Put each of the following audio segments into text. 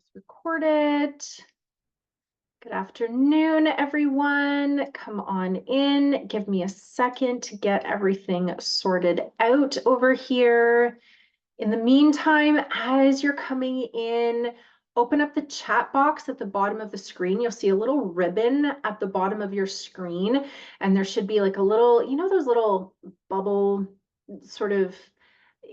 Just record it. Good afternoon, everyone. Come on in. Give me a second to get everything sorted out over here. In the meantime, as you're coming in, open up the chat box at the bottom of the screen. You'll see a little ribbon at the bottom of your screen, and there should be like a little, those little bubble sort of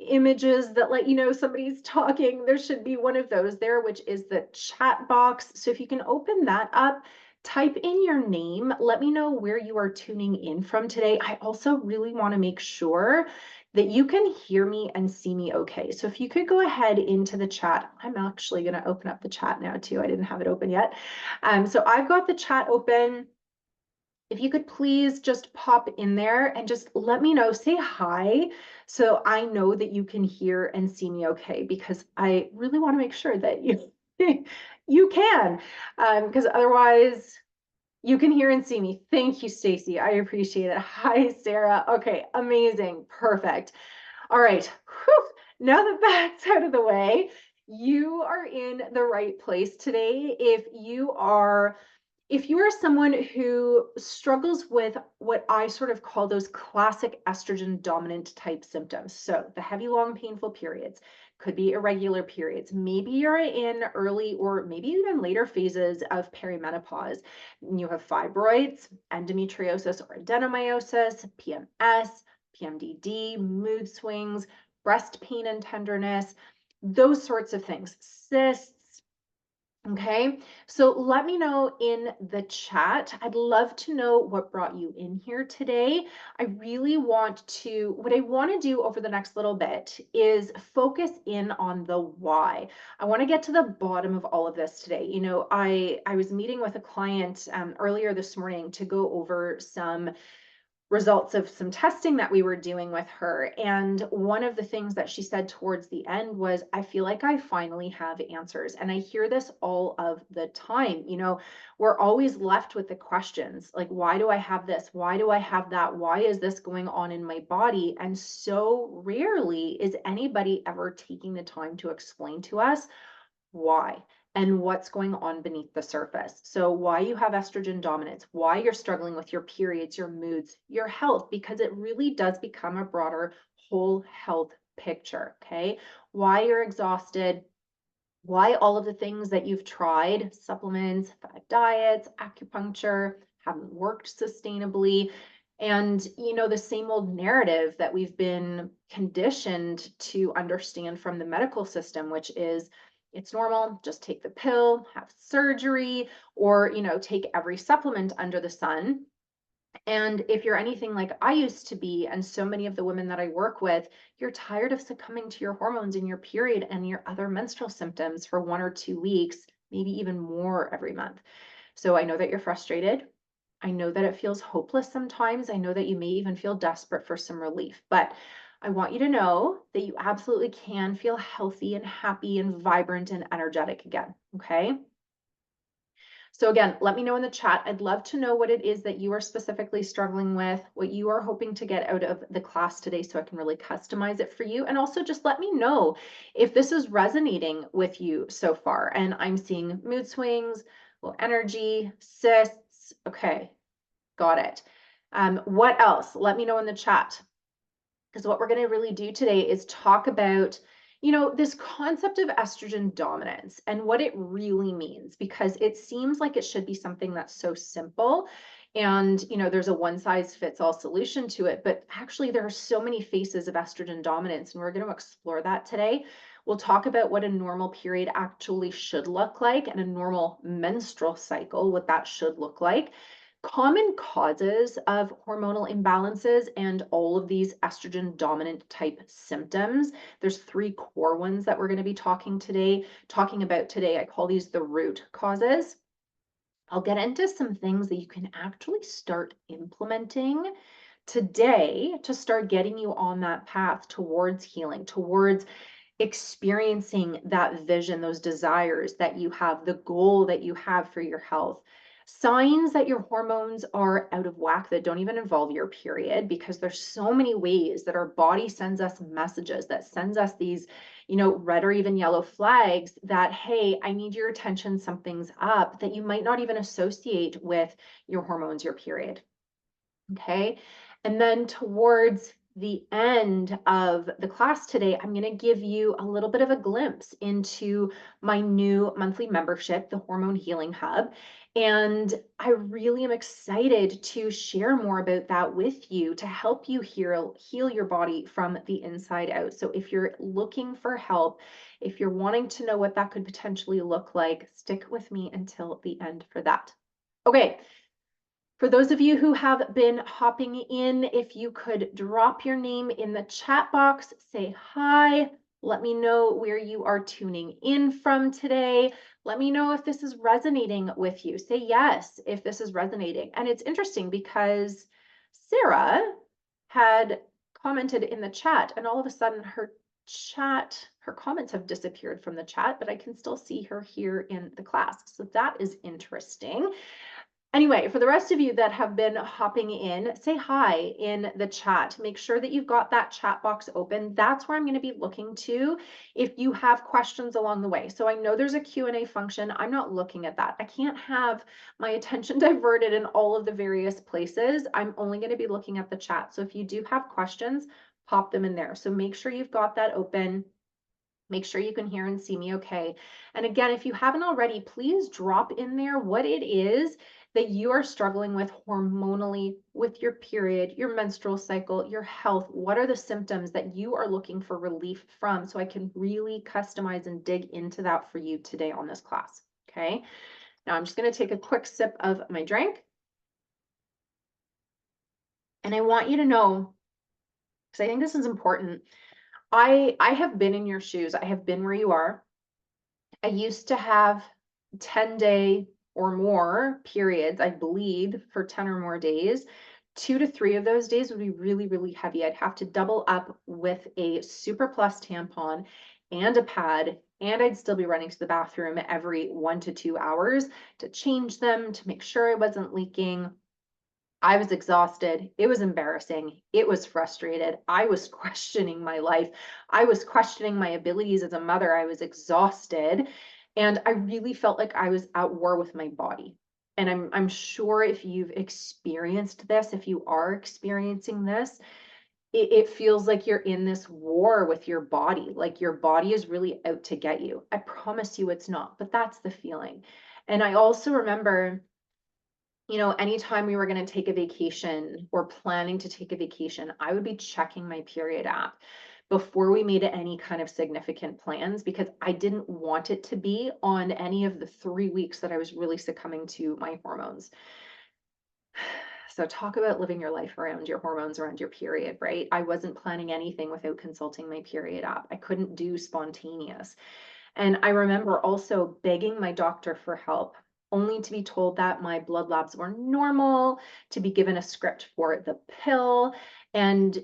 images that let you know somebody's talking. There should be one of those there, which is the chat box. So if you can open that up, type in your name, let me know where you are tuning in from today. I also really want to make sure that you can hear me and see me okay. So if you could go ahead into the chat, I'm actually going to open up the chat now too. I didn't have it open yet. So I've got the chat open. If you could please just pop in there and just let me know, say hi, so I know that you can hear and see me okay, because I really want to make sure that you you can, because otherwise you can hear and see me. Thank you, Stacy. I appreciate it. Hi, Sarah. Okay, amazing. Perfect. All right. Whew. Now that that's out of the way, you are in the right place today. If you are someone who struggles with what I sort of call those classic estrogen dominant type symptoms, so the heavy, long, painful periods, could be irregular periods, maybe you're in early or maybe even later phases of perimenopause, you have fibroids, endometriosis or adenomyosis, PMS, PMDD, mood swings, breast pain and tenderness, those sorts of things, cysts. Okay, so let me know in the chat. I'd love to know what brought you in here today. I really want to, what I want to do over the next little bit is focus in on the why. I want to get to the bottom of all of this today. I was meeting with a client earlier this morning to go over some results of some testing that we were doing with her. And one of the things that she said towards the end was, I feel like I finally have answers. And I hear this all of the time. We're always left with the questions like, why do I have this? Why do I have that? Why is this going on in my body? And so rarely is anybody ever taking the time to explain to us why and what's going on beneath the surface. So why you have estrogen dominance, why you're struggling with your periods, your moods, your health, because it really does become a broader whole health picture, okay? Why you're exhausted, why all of the things that you've tried, supplements, diets, acupuncture, haven't worked sustainably. And, the same old narrative that we've been conditioned to understand from the medical system, which is it's normal, just take the pill, have surgery, or, take every supplement under the sun. And if you're anything like I used to be, and so many of the women that I work with, you're tired of succumbing to your hormones in your period and your other menstrual symptoms for 1 or 2 weeks, maybe even more every month. So I know that you're frustrated. I know that it feels hopeless sometimes. I know that you may even feel desperate for some relief, but I want you to know that you absolutely can feel healthy and happy and vibrant and energetic again, okay? So again, let me know in the chat. I'd love to know what it is that you are specifically struggling with, what you are hoping to get out of the class today so I can really customize it for you. And also just let me know if this is resonating with you so far. And I'm seeing mood swings, low energy, cysts. Okay, got it. What else? Let me know in the chat. Because what we're going to really do today is talk about this concept of estrogen dominance and what it really means, because it seems like it should be something that's so simple and there's a one size fits all solution to it, but actually there are so many faces of estrogen dominance, and we're going to explore that today. We'll talk about what a normal period actually should look like and a normal menstrual cycle, what that should look like, common causes of hormonal imbalances, and all of these estrogen dominant type symptoms. There's 3 core ones that we're going to be talking about today. I call these the root causes. I'll get into some things that you can actually start implementing today to start getting you on that path towards healing, towards experiencing that vision, those desires that you have, the goal that you have for your health. Signs that your hormones are out of whack that don't even involve your period, because there's so many ways that our body sends us messages, that sends us these, red or even yellow flags that, hey, I need your attention, something's up, that you might not even associate with your hormones, your period. Okay. And then towards the end of the class today, I'm going to give you a little bit of a glimpse into my new monthly membership, the Hormone Healing Hub. And I really am excited to share more about that with you to help you heal your body from the inside out. So if you're looking for help, if you're wanting to know what that could potentially look like, stick with me until the end for that. Okay. For those of you who have been hopping in, if you could drop your name in the chat box, say hi, let me know where you are tuning in from today. Let me know if this is resonating with you. Say yes if this is resonating. And it's interesting because Sarah had commented in the chat, and all of a sudden her comments have disappeared from the chat, but I can still see her here in the class. So that is interesting. Anyway, for the rest of you that have been hopping in, say hi in the chat. Make sure that you've got that chat box open. That's where I'm going to be looking to if you have questions along the way. So I know there's a Q&A function. I'm not looking at that. I can't have my attention diverted in all of the various places. I'm only going to be looking at the chat. So if you do have questions, pop them in there. So make sure you've got that open. Make sure you can hear and see me okay. And again, if you haven't already, please drop in there what it is that you are struggling with hormonally, with your period, your menstrual cycle, your health. What are the symptoms that you are looking for relief from, so I can really customize and dig into that for you today on this class, okay? Now I'm just gonna take a quick sip of my drink. And I want you to know, because I think this is important, I have been in your shoes. I have been where you are. I used to have 10-day or more periods. I'd bleed for 10 or more days. 2 to 3 of those days would be really, really heavy. I'd have to double up with a Super Plus tampon and a pad, and I'd still be running to the bathroom every 1 to 2 hours to change them, to make sure I wasn't leaking. I was exhausted. It was embarrassing. It was frustrated. I was questioning my life. I was questioning my abilities as a mother. I was exhausted. And I really felt like I was at war with my body. And I'm sure if you've experienced this, if you are experiencing this, it feels like you're in this war with your body, like your body is really out to get you. I promise you it's not, but that's the feeling. And I also remember, anytime we were going to take a vacation or planning to take a vacation, I would be checking my period app before we made any kind of significant plans, because I didn't want it to be on any of the 3 weeks that I was really succumbing to my hormones. So talk about living your life around your hormones, around your period, right? I wasn't planning anything without consulting my period app. I couldn't do spontaneous. And I remember also begging my doctor for help, only to be told that my blood labs were normal, to be given a script for the pill. And,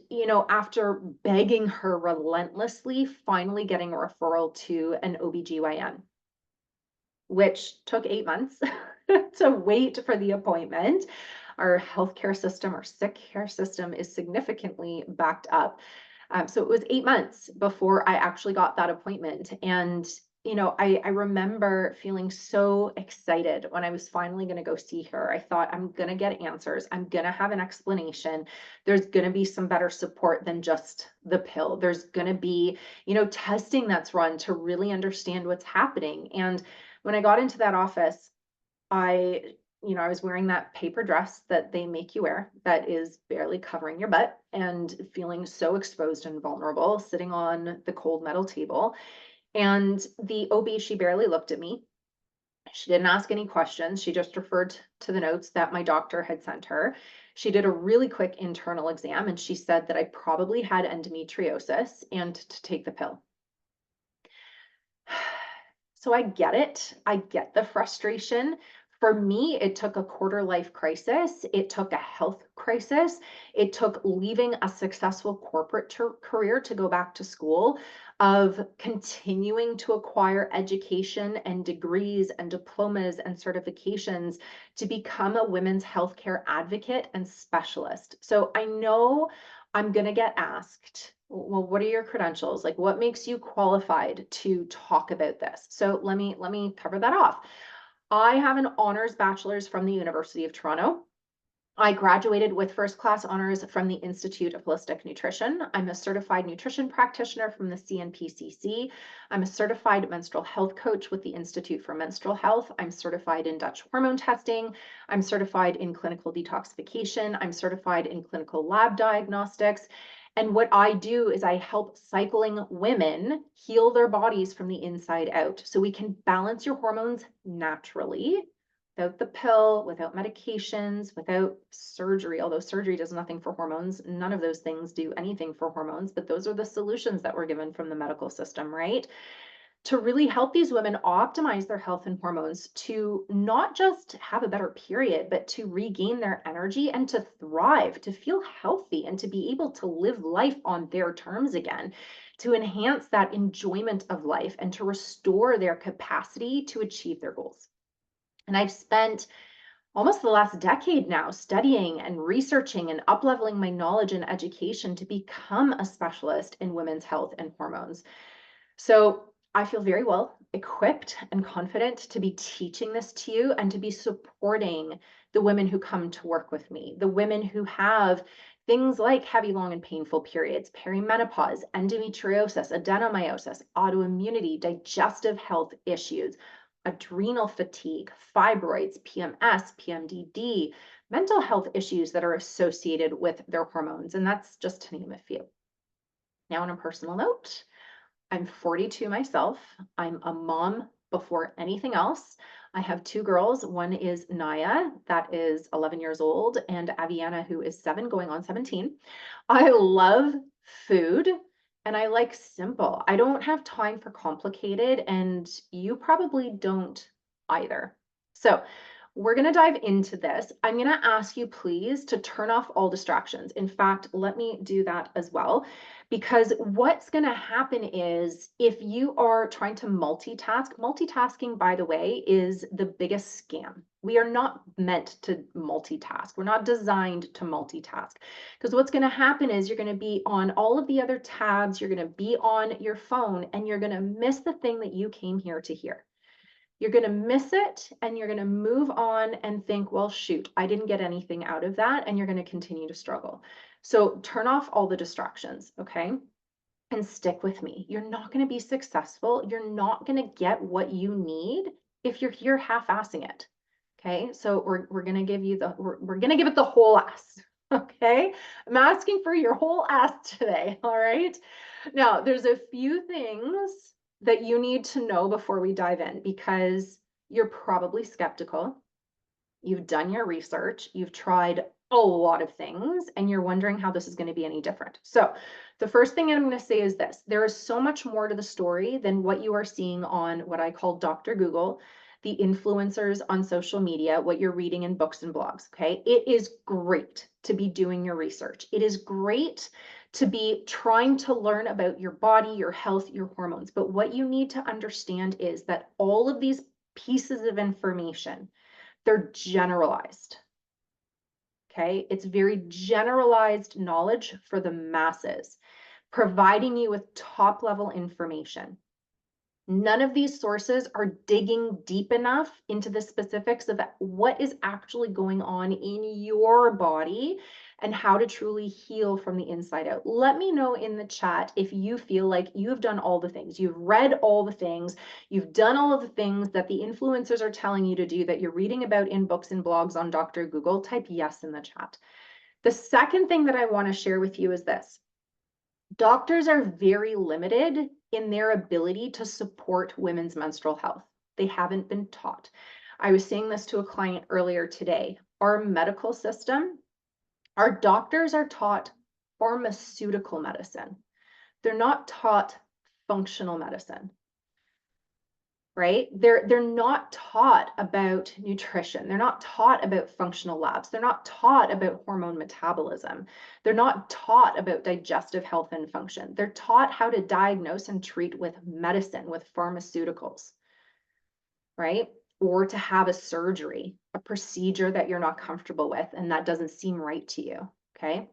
after begging her relentlessly, finally getting a referral to an OBGYN, which took 8 months to wait for the appointment. Our healthcare system, our sick care system is significantly backed up. So it was 8 months before I actually got that appointment. And, I remember feeling so excited when I was finally going to go see her. I thought, I'm going to get answers. I'm going to have an explanation. There's going to be some better support than just the pill. There's going to be, testing that's run to really understand what's happening. And when I got into that office, I was wearing that paper dress that they make you wear that is barely covering your butt, and feeling so exposed and vulnerable, sitting on the cold metal table. And the OB, she barely looked at me. She didn't ask any questions. She just referred to the notes that my doctor had sent her. She did a really quick internal exam, and she said that I probably had endometriosis and to take the pill. So I get it. I get the frustration. For me, it took a quarter life crisis. It took a health crisis. It took leaving a successful corporate career to go back to school, of continuing to acquire education and degrees and diplomas and certifications to become a women's healthcare advocate and specialist. So I know I'm going to get asked, well, what are your credentials? Like, what makes you qualified to talk about this? So let me cover that off. I have an honors bachelor's from the University of Toronto. I graduated with first class honors from the Institute of Holistic Nutrition. I'm a certified nutrition practitioner from the CNPCC. I'm a certified menstrual health coach with the Institute for Menstrual Health. I'm certified in Dutch hormone testing. I'm certified in clinical detoxification. I'm certified in clinical lab diagnostics. And what I do is I help cycling women heal their bodies from the inside out so we can balance your hormones naturally without the pill, without medications, without surgery, although surgery does nothing for hormones. None of those things do anything for hormones, but those are the solutions that we're given from the medical system, right? To really help these women optimize their health and hormones to not just have a better period, but to regain their energy and to thrive, to feel healthy and to be able to live life on their terms again, to enhance that enjoyment of life and to restore their capacity to achieve their goals. And I've spent almost the last decade now studying and researching and upleveling my knowledge and education to become a specialist in women's health and hormones. So I feel very well equipped and confident to be teaching this to you and to be supporting the women who come to work with me, the women who have things like heavy, long, and painful periods, perimenopause, endometriosis, adenomyosis, autoimmunity, digestive health issues, adrenal fatigue, fibroids, PMS, PMDD, mental health issues that are associated with their hormones. And that's just to name a few. Now, on a personal note, I'm 42 myself. I'm a mom before anything else. I have two girls. One is Naya, that is 11 years old, and Aviana, who is 7, going on 17. I love food and I like simple. I don't have time for complicated, and you probably don't either. So we're going to dive into this. I'm going to ask you, please, to turn off all distractions. In fact, let me do that as well, because what's going to happen is if you are trying to multitasking, by the way, is the biggest scam. We are not meant to multitask. We're not designed to multitask, because what's going to happen is you're going to be on all of the other tabs, you're going to be on your phone, and you're going to miss the thing that you came here to hear. You're going to miss it and you're going to move on and think, well, shoot, I didn't get anything out of that. And you're going to continue to struggle. So turn off all the distractions, okay? And stick with me. You're not going to be successful. You're not going to get what you need if you're here half-assing it. Okay, so we're going to give you we're going to give it the whole ass. Okay, I'm asking for your whole ass today. All right, now there's a few things that you need to know before we dive in, because you're probably skeptical. You've done your research, you've tried a lot of things, and you're wondering how this is going to be any different. So the first thing I'm going to say is this: there is so much more to the story than what you are seeing on what I call Dr. Google, the influencers on social media, what you're reading in books and blogs. Okay, it is great to be doing your research. It is great to be trying to learn about your body, your health, your hormones. But what you need to understand is that all of these pieces of information, they're generalized. Okay, it's very generalized knowledge for the masses, providing you with top level information. None of these sources are digging deep enough into the specifics of what is actually going on in your body and how to truly heal from the inside out. Let me know in the chat if you feel like you've done all the things, you've read all the things, you've done all of the things that the influencers are telling you to do, that you're reading about in books and blogs on Dr. Google. Type yes in the chat. The second thing that I want to share with you is this: doctors are very limited in their ability to support women's menstrual health. They haven't been taught. I was saying this to a client earlier today. Our medical system, our doctors are taught pharmaceutical medicine. They're not taught functional medicine. Right? They're not taught about nutrition. They're not taught about functional labs. They're not taught about hormone metabolism. They're not taught about digestive health and function. They're taught how to diagnose and treat with medicine, with pharmaceuticals, right? Or to have a surgery, a procedure that you're not comfortable with and that doesn't seem right to you, okay?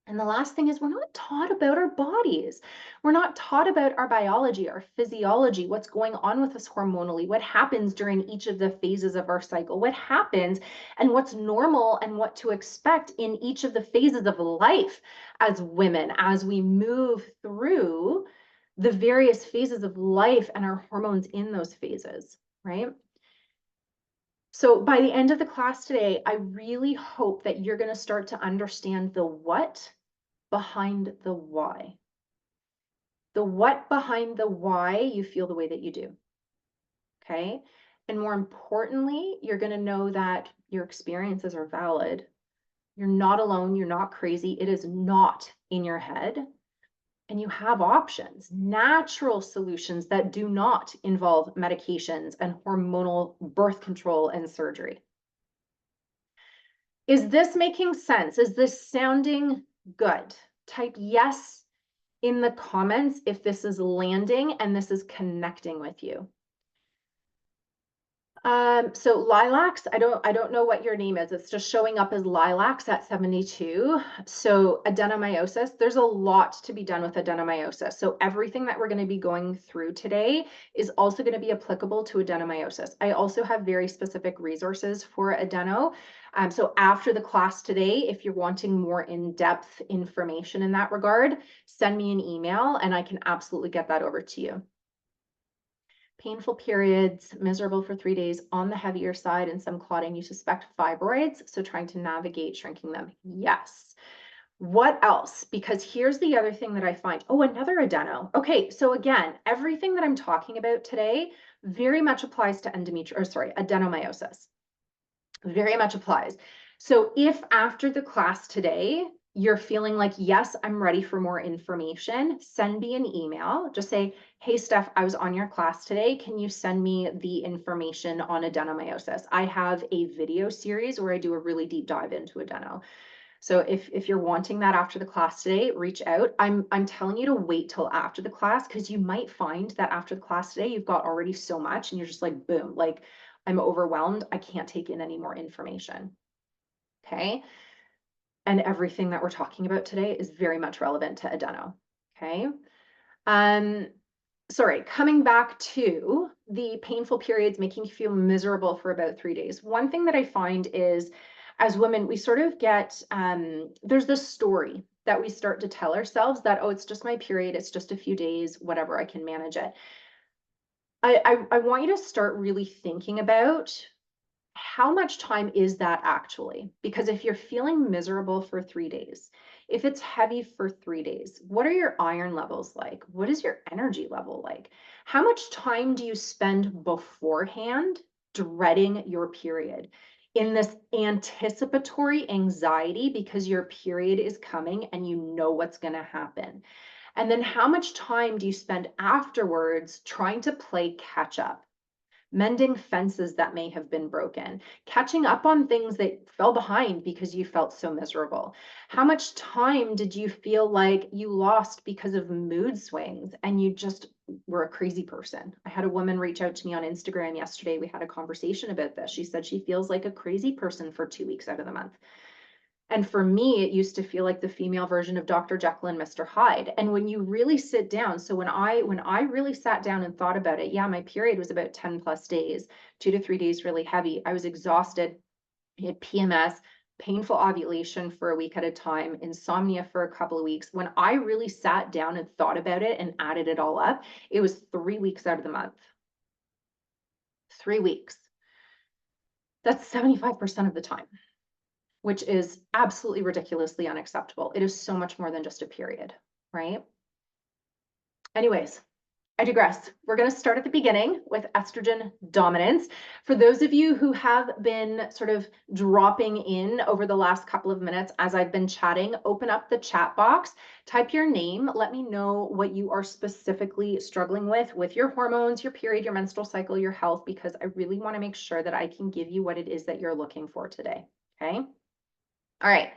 And the last thing is we're not taught about our bodies. We're not taught about our biology, our physiology, what's going on with us hormonally, what happens during each of the phases of our cycle, what happens and what's normal and what to expect in each of the phases of life as women as we move through the various phases of life and our hormones in those phases, right? So by the end of the class today, I really hope that you're going to start to understand the what behind the why. The what behind the why you feel the way that you do. Okay. And more importantly, you're going to know that your experiences are valid. You're not alone. You're not crazy. It is not in your head. And you have options, natural solutions that do not involve medications and hormonal birth control and surgery. Is this making sense? Is this sounding good? Type yes in the comments if this is landing and this is connecting with you. So Lilacs, I don't know what your name is. It's just showing up as Lilacs at 72. So adenomyosis, there's a lot to be done with adenomyosis. So everything that we're going to be going through today is also going to be applicable to adenomyosis. I also have very specific resources for adeno. So after the class today, if you're wanting more in-depth information in that regard, send me an email and I can absolutely get that over to you. Painful periods, miserable for 3 days, on the heavier side, and some clotting. You suspect fibroids, so trying to navigate shrinking them. Yes. What else? Because here's the other thing that I find. Oh, another adeno. Okay, so again, everything that I'm talking about today very much applies to adenomyosis. Very much applies. So if after the class today, you're feeling like, yes, I'm ready for more information, send me an email. Just say, hey, Steph, I was on your class today. Can you send me the information on adenomyosis? I have a video series where I do a really deep dive into adeno. So if you're wanting that after the class today, reach out. I'm telling you to wait till after the class because you might find that after the class today, you've got already so much and you're just like, boom, like I'm overwhelmed. I can't take in any more information. Okay. And everything that we're talking about today is very much relevant to adeno. Okay. Sorry, coming back to the painful periods making you feel miserable for about 3 days. One thing that I find is as women, we sort of get, there's this story that we start to tell ourselves that, oh, it's just my period, it's just a few days, whatever, I can manage it. I want you to start really thinking about how much time is that actually? Because if you're feeling miserable for 3 days, if it's heavy for 3 days, what are your iron levels like? What is your energy level like? How much time do you spend beforehand dreading your period in this anticipatory anxiety because your period is coming and you know what's going to happen? And then how much time do you spend afterwards trying to play catch up? Mending fences that may have been broken, catching up on things that fell behind because you felt so miserable. How much time did you feel like you lost because of mood swings and you just were a crazy person? I had a woman reach out to me on Instagram yesterday. We had a conversation about this. She said she feels like a crazy person for 2 weeks out of the month. And for me, it used to feel like the female version of Dr. Jekyll and Mr. Hyde. And when you really sit down, so when I really sat down and thought about it, yeah, my period was about 10 plus days, 2 to 3 days really heavy. I was exhausted, I had PMS, painful ovulation for a week at a time, insomnia for a couple of weeks. When I really sat down and thought about it and added it all up, it was 3 weeks out of the month. 3 weeks. That's 75% of the time, which is absolutely ridiculously unacceptable. It is so much more than just a period, right? Anyways, I digress. We're going to start at the beginning with estrogen dominance. For those of you who have been sort of dropping in over the last couple of minutes as I've been chatting, open up the chat box, type your name, let me know what you are specifically struggling with your hormones, your period, your menstrual cycle, your health, because I really want to make sure that I can give you what it is that you're looking for today, okay? All right,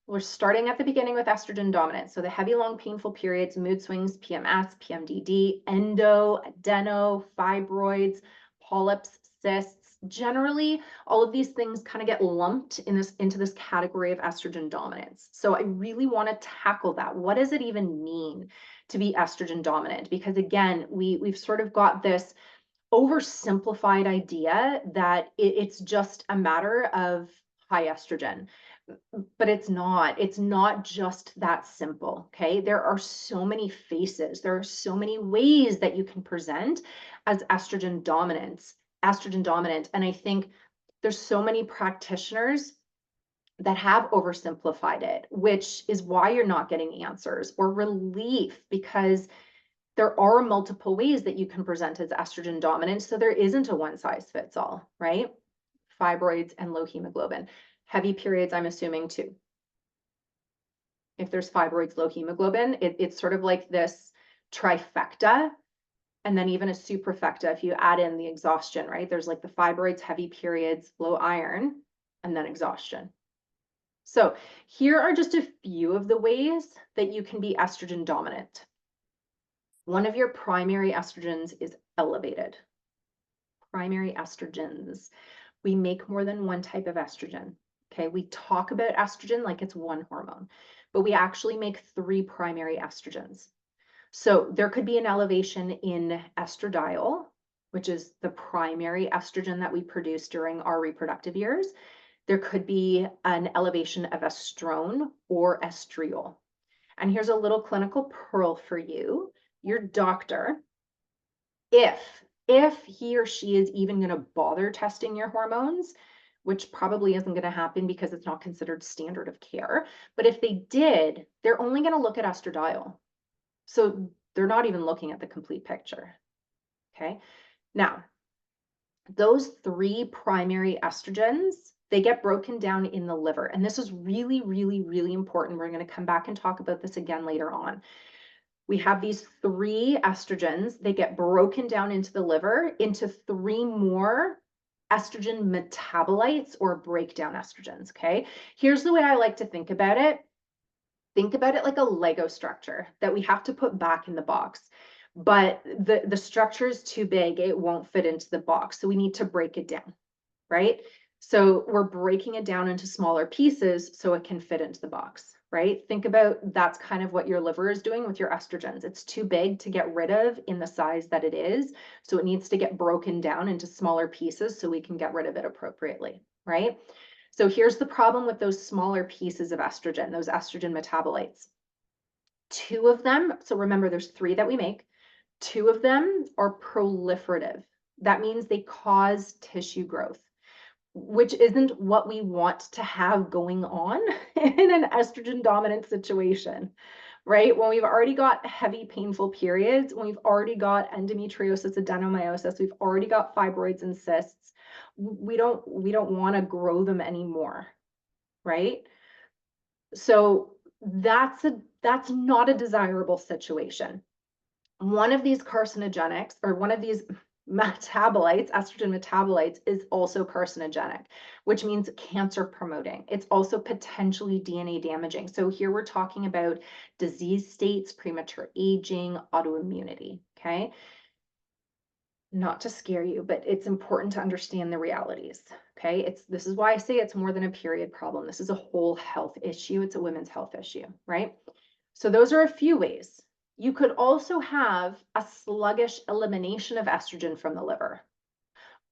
we're starting at the beginning with estrogen dominance. So the heavy, long, painful periods, mood swings, PMS, PMDD, adeno, fibroids, polyps, cysts, Generally, all of these things kind of get lumped into this category of estrogen dominance. So I really want to tackle that. What does it even mean to be estrogen dominant? Because again, we've sort of got this oversimplified idea that it's just a matter of high estrogen. But it's not just that simple. Okay, there are so many faces, there are so many ways that you can present as estrogen dominant. And I think there's so many practitioners that have oversimplified it, which is why you're not getting answers or relief, because there are multiple ways that you can present as estrogen dominant. So there isn't a one size fits all, right? Fibroids and low hemoglobin. Heavy periods, I'm assuming too. If there's fibroids, low hemoglobin, it's sort of like this trifecta, and then even a superfecta if you add in the exhaustion, right? There's like the fibroids, heavy periods, low iron, and then exhaustion. So here are just a few of the ways that you can be estrogen dominant. One of your primary estrogens is elevated. Primary estrogens. We make more than one type of estrogen. Okay, we talk about estrogen like it's one hormone, but we actually make 3 primary estrogens. So there could be an elevation in estradiol, which is the primary estrogen that we produce during our reproductive years. There could be an elevation of estrone or estriol. And here's a little clinical pearl for you. Your doctor, if he or she is even going to bother testing your hormones, which probably isn't going to happen because it's not considered standard of care, but if they did, they're only going to look at estradiol. So they're not even looking at the complete picture. Okay. Now, those 3 primary estrogens, they get broken down in the liver. And this is really, really, really important. We're going to come back and talk about this again later on. We have these 3 estrogens. They get broken down into the liver into 3 more estrogen metabolites or breakdown estrogens. Okay. Here's the way I like to think about it. Think about it like a Lego structure that we have to put back in the box. But the structure is too big, it won't fit into the box. So we need to break it down, right? So we're breaking it down into smaller pieces so it can fit into the box, right? Think about that's kind of what your liver is doing with your estrogens. It's too big to get rid of in the size that it is. So it needs to get broken down into smaller pieces so we can get rid of it appropriately, right? So here's the problem with those smaller pieces of estrogen, those estrogen metabolites. 2 of them, so remember there's 3 that we make, 2 of them are proliferative. That means they cause tissue growth, which isn't what we want to have going on in an estrogen dominant situation, right? When we've already got heavy, painful periods, when we've already got endometriosis, adenomyosis, we've already got fibroids and cysts, we don't want to grow them anymore, right? So that's not a desirable situation. One of these carcinogenics, or one of these metabolites, estrogen metabolites, is also carcinogenic, which means cancer promoting. It's also potentially DNA damaging. So here we're talking about disease states, premature aging, autoimmunity, okay? Not to scare you, but it's important to understand the realities, okay? This is why I say it's more than a period problem. This is a whole health issue. It's a women's health issue, right? So those are a few ways. You could also have a sluggish elimination of estrogen from the liver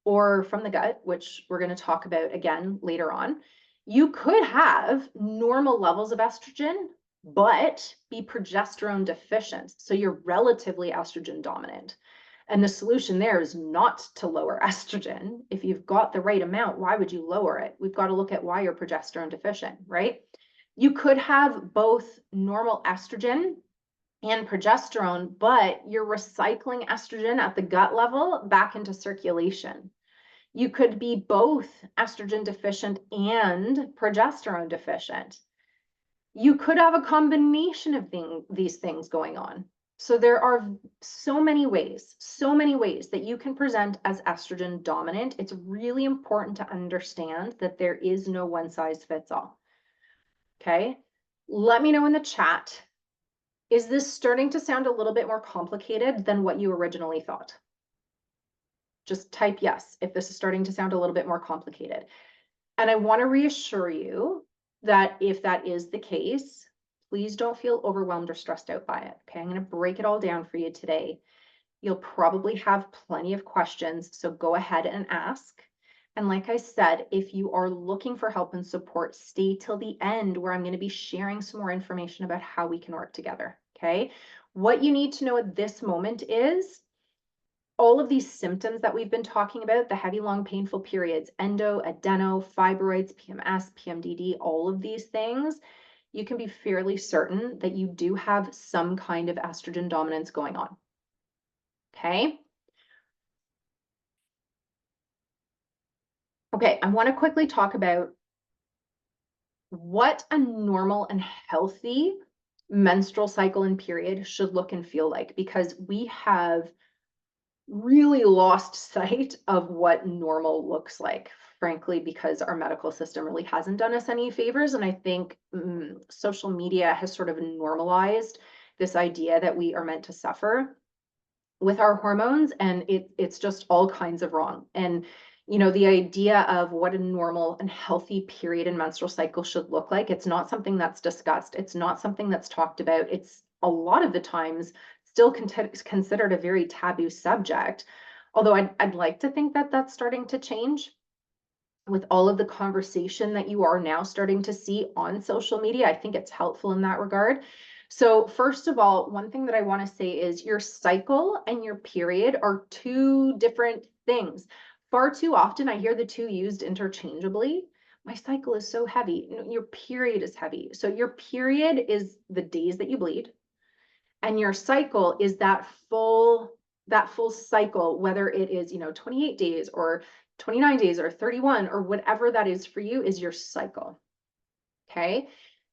or from the gut, which we're going to talk about again later on. You could have normal levels of estrogen, but be progesterone deficient. So you're relatively estrogen dominant. And the solution there is not to lower estrogen. If you've got the right amount, why would you lower it? We've got to look at why you're progesterone deficient, right? You could have both normal estrogen and progesterone, but you're recycling estrogen at the gut level back into circulation. You could be both estrogen deficient and progesterone deficient. You could have a combination of these things going on. So there are so many ways that you can present as estrogen dominant. It's really important to understand that there is no one size fits all. Okay, let me know in the chat. Is this starting to sound a little bit more complicated than what you originally thought? Just type yes if this is starting to sound a little bit more complicated. And I want to reassure you that if that is the case, please don't feel overwhelmed or stressed out by it. Okay, I'm going to break it all down for you today. You'll probably have plenty of questions, so go ahead and ask. And like I said, if you are looking for help and support, stay till the end where I'm going to be sharing some more information about how we can work together. Okay, what you need to know at this moment is all of these symptoms that we've been talking about, the heavy, long, painful periods, endo, adeno, fibroids, PMS, PMDD, all of these things, you can be fairly certain that you do have some kind of estrogen dominance going on. Okay. Okay, I want to quickly talk about what a normal and healthy menstrual cycle and period should look and feel like, because we have really lost sight of what normal looks like, frankly, because our medical system really hasn't done us any favors. And I think social media has sort of normalized this idea that we are meant to suffer with our hormones, and it's just all kinds of wrong. And the idea of what a normal and healthy period and menstrual cycle should look like, it's not something that's discussed. It's not something that's talked about. It's a lot of the times still considered a very taboo subject, although I'd like to think that that's starting to change with all of the conversation that you are now starting to see on social media. I think it's helpful in that regard. So first of all, one thing that I want to say is your cycle and your period are two different things. Far too often I hear the two used interchangeably. My cycle is so heavy. Your period is heavy. So your period is the days that you bleed, and your cycle is that full cycle, whether it is 28 days or 29 days or 31 or whatever that is for you, is your cycle. Okay,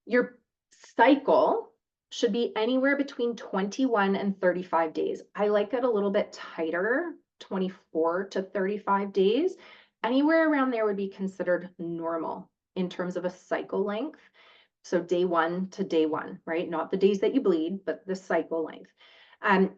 your cycle should be anywhere between 21 and 35 days. I like it a little bit tighter, 24 to 35 days. Anywhere around there would be considered normal in terms of a cycle length. So day 1 to day 1, right? Not the days that you bleed, but the cycle length.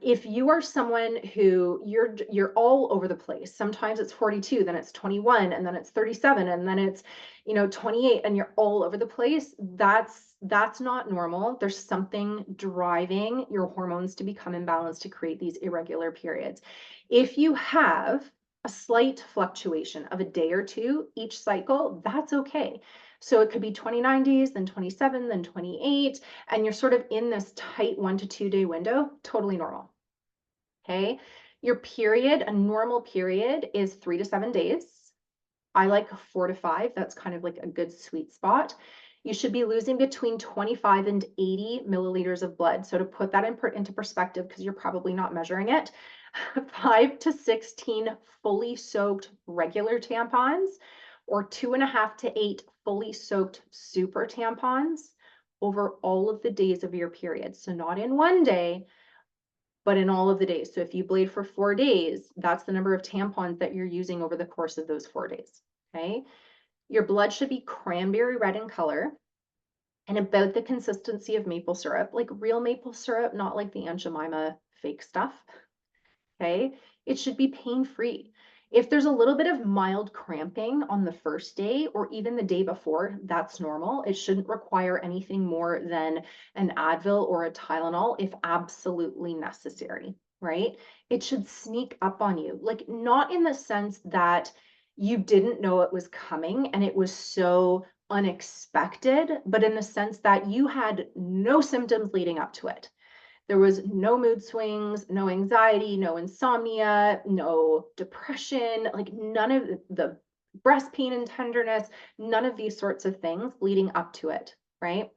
If you are someone who you're all over the place, sometimes it's 42, then it's 21, and then it's 37, and then it's 28, and you're all over the place, that's not normal. There's something driving your hormones to become imbalanced to create these irregular periods. If you have a slight fluctuation of a day or two each cycle, that's okay. So it could be 29 days, then 27, then 28, and you're sort of in this tight 1 to 2 day window, totally normal. Okay. Your period, a normal period, is 3 to 7 days. I like 4 to 5. That's kind of like a good sweet spot. You should be losing between 25 and 80 milliliters of blood. So to put that into perspective, because you're probably not measuring it, 5 to 16 fully soaked regular tampons, or 2.5 to 8 fully soaked super tampons over all of the days of your period. So not in one day, but in all of the days. So if you bleed for 4 days, that's the number of tampons that you're using over the course of those 4 days. Okay. Your blood should be cranberry red in color and about the consistency of maple syrup, like real maple syrup, not like the Aunt Jemima fake stuff. Okay. It should be pain-free. If there's a little bit of mild cramping on the first day or even the day before, that's normal. It shouldn't require anything more than an Advil or a Tylenol if absolutely necessary, right? It should sneak up on you, like not in the sense that you didn't know it was coming and it was so unexpected, but in the sense that you had no symptoms leading up to it. There was no mood swings, no anxiety, no insomnia, no depression, like none of the breast pain and tenderness, none of these sorts of things leading up to it, right?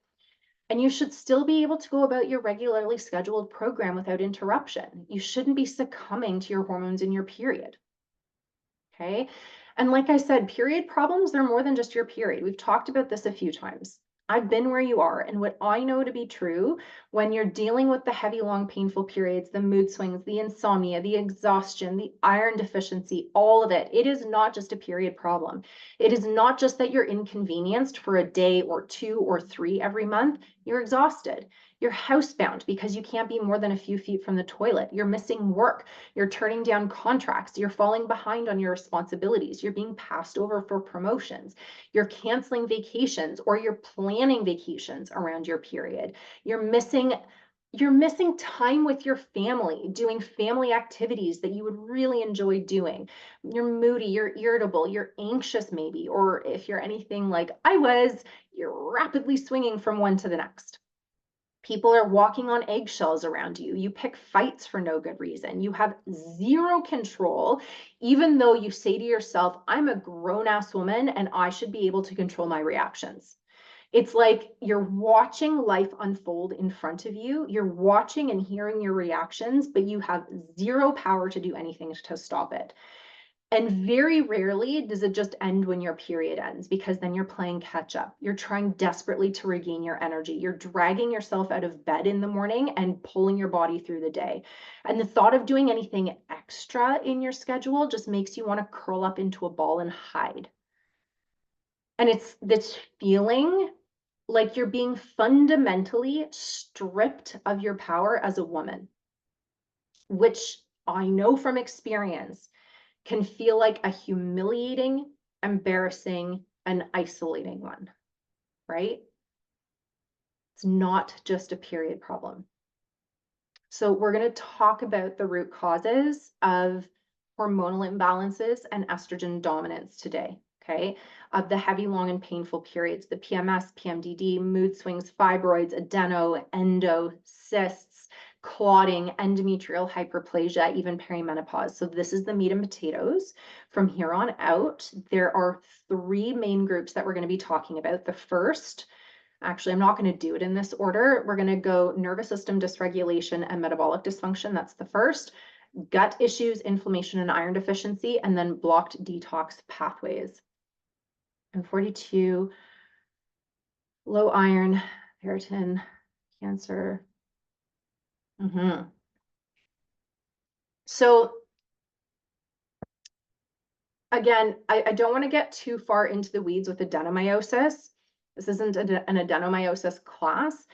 And you should still be able to go about your regularly scheduled program without interruption. You shouldn't be succumbing to your hormones in your period. Okay. And like I said, period problems, they're more than just your period. We've talked about this a few times. I've been where you are. And what I know to be true when you're dealing with the heavy, long, painful periods, the mood swings, the insomnia, the exhaustion, the iron deficiency, all of it, it is not just a period problem. It is not just that you're inconvenienced for a day or 2 or 3 every month. You're exhausted. You're housebound because you can't be more than a few feet from the toilet. You're missing work. You're turning down contracts. You're falling behind on your responsibilities. You're being passed over for promotions. You're canceling vacations, or you're planning vacations around your period. You're missing time with your family, doing family activities that you would really enjoy doing. You're moody, you're irritable, you're anxious maybe, or if you're anything like I was, you're rapidly swinging from one to the next. People are walking on eggshells around you. You pick fights for no good reason. You have zero control, even though you say to yourself, I'm a grown-ass woman and I should be able to control my reactions. It's like you're watching life unfold in front of you. You're watching and hearing your reactions, but you have zero power to do anything to stop it. And very rarely does it just end when your period ends, because then you're playing catch up. You're trying desperately to regain your energy. You're dragging yourself out of bed in the morning and pulling your body through the day. And the thought of doing anything extra in your schedule just makes you want to curl up into a ball and hide. And it's this feeling like you're being fundamentally stripped of your power as a woman, which I know from experience can feel like a humiliating, embarrassing, and isolating one, right? It's not just a period problem. So we're going to talk about the root causes of hormonal imbalances and estrogen dominance today, okay? Of the heavy, long, and painful periods, the PMS, PMDD, mood swings, fibroids, endo, cysts, clotting, endometrial hyperplasia, even perimenopause. So this is the meat and potatoes. From here on out, there are 3 main groups that we're going to be talking about. The first, actually, I'm not going to do it in this order. We're going to go nervous system dysregulation and metabolic dysfunction. That's the first. Gut issues, inflammation, and iron deficiency, and then blocked detox pathways. And 42, low iron, ferritin, cancer. So again, I don't want to get too far into the weeds with adenomyosis. This isn't an adenomyosis class.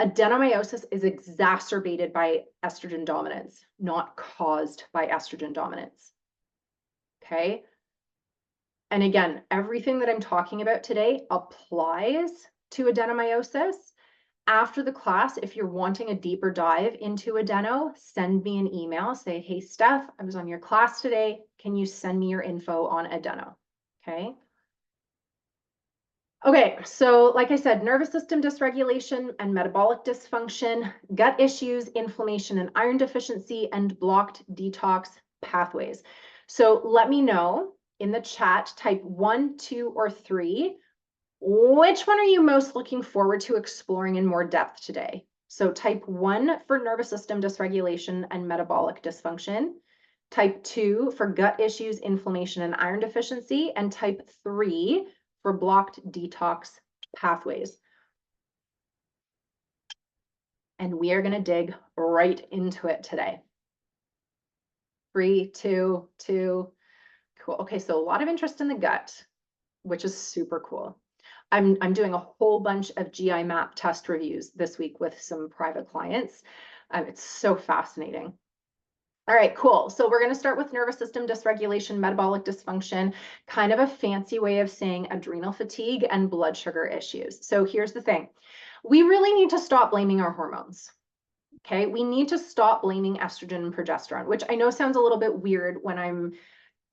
Adenomyosis is exacerbated by estrogen dominance, not caused by estrogen dominance. Okay. And again, everything that I'm talking about today applies to adenomyosis. After the class, if you're wanting a deeper dive into adeno, send me an email. Say, hey, Steph, I was on your class today. Can you send me your info on adeno? Okay. Okay, so like I said, nervous system dysregulation and metabolic dysfunction, gut issues, inflammation and iron deficiency, and blocked detox pathways. So let me know in the chat, type 1, 2, or 3. Which one are you most looking forward to exploring in more depth today? So type 1 for nervous system dysregulation and metabolic dysfunction, type 2 for gut issues, inflammation, and iron deficiency, and type 3 for blocked detox pathways. And we are going to dig right into it today. 3, 2, 2. Cool. Okay, so a lot of interest in the gut, which is super cool. I'm doing a whole bunch of GI map test reviews this week with some private clients. It's so fascinating. All right, cool. So we're going to start with nervous system dysregulation, metabolic dysfunction, kind of a fancy way of saying adrenal fatigue and blood sugar issues. So here's the thing. We really need to stop blaming our hormones. Okay, we need to stop blaming estrogen and progesterone, which I know sounds a little bit weird when I'm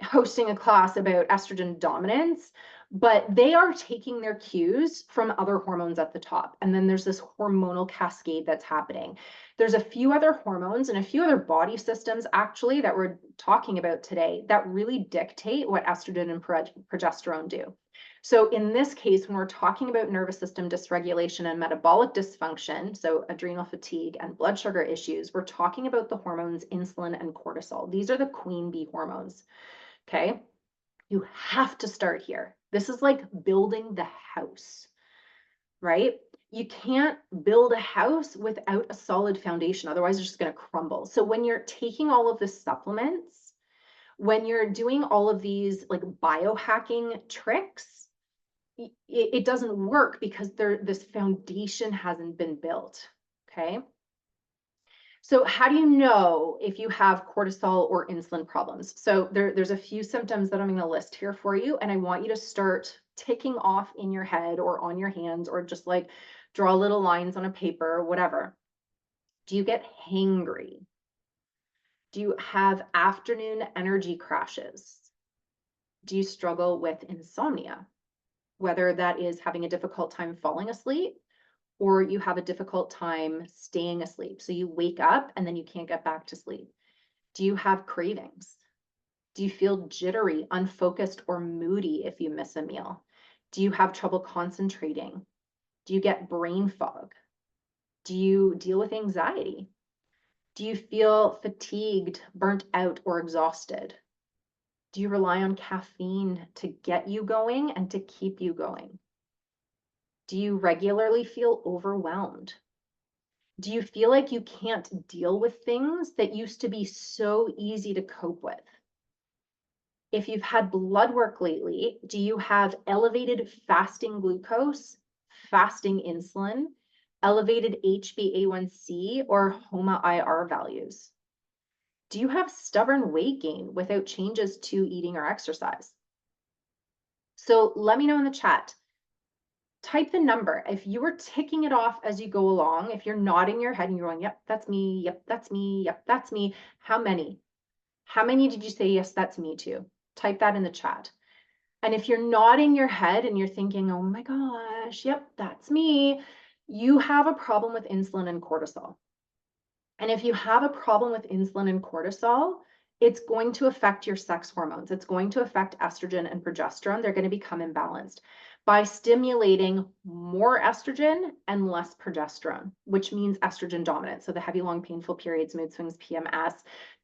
hosting a class about estrogen dominance, but they are taking their cues from other hormones at the top. And then there's this hormonal cascade that's happening. There's a few other hormones and a few other body systems actually that we're talking about today that really dictate what estrogen and progesterone do. So in this case, when we're talking about nervous system dysregulation and metabolic dysfunction, so adrenal fatigue and blood sugar issues, we're talking about the hormones insulin and cortisol. These are the queen bee hormones. Okay, you have to start here. This is like building the house, right? You can't build a house without a solid foundation. Otherwise, it's just going to crumble. So when you're taking all of the supplements, when you're doing all of these like biohacking tricks, it doesn't work because this foundation hasn't been built. Okay. So how do you know if you have cortisol or insulin problems? So there's a few symptoms that I'm going to list here for you, and I want you to start ticking off in your head or on your hands or just like draw little lines on a paper or whatever. Do you get hangry? Do you have afternoon energy crashes? Do you struggle with insomnia? Whether that is having a difficult time falling asleep or you have a difficult time staying asleep. So you wake up and then you can't get back to sleep. Do you have cravings? Do you feel jittery, unfocused, or moody if you miss a meal? Do you have trouble concentrating? Do you get brain fog? Do you deal with anxiety? Do you feel fatigued, burnt out, or exhausted? Do you rely on caffeine to get you going and to keep you going? Do you regularly feel overwhelmed? Do you feel like you can't deal with things that used to be so easy to cope with? If you've had blood work lately, do you have elevated fasting glucose, fasting insulin, elevated HbA1c, or HOMA-IR values? Do you have stubborn weight gain without changes to eating or exercise? So let me know in the chat. Type the number. If you are ticking it off as you go along, if you're nodding your head and you're going, yep, that's me, yep, that's me, yep, that's me, how many? How many did you say, yes, that's me too? Type that in the chat. And if you're nodding your head and you're thinking, oh my gosh, yep, that's me, you have a problem with insulin and cortisol. And if you have a problem with insulin and cortisol, it's going to affect your sex hormones. It's going to affect estrogen and progesterone. They're going to become imbalanced by stimulating more estrogen and less progesterone, which means estrogen dominant. So the heavy, long, painful periods, mood swings, PMS,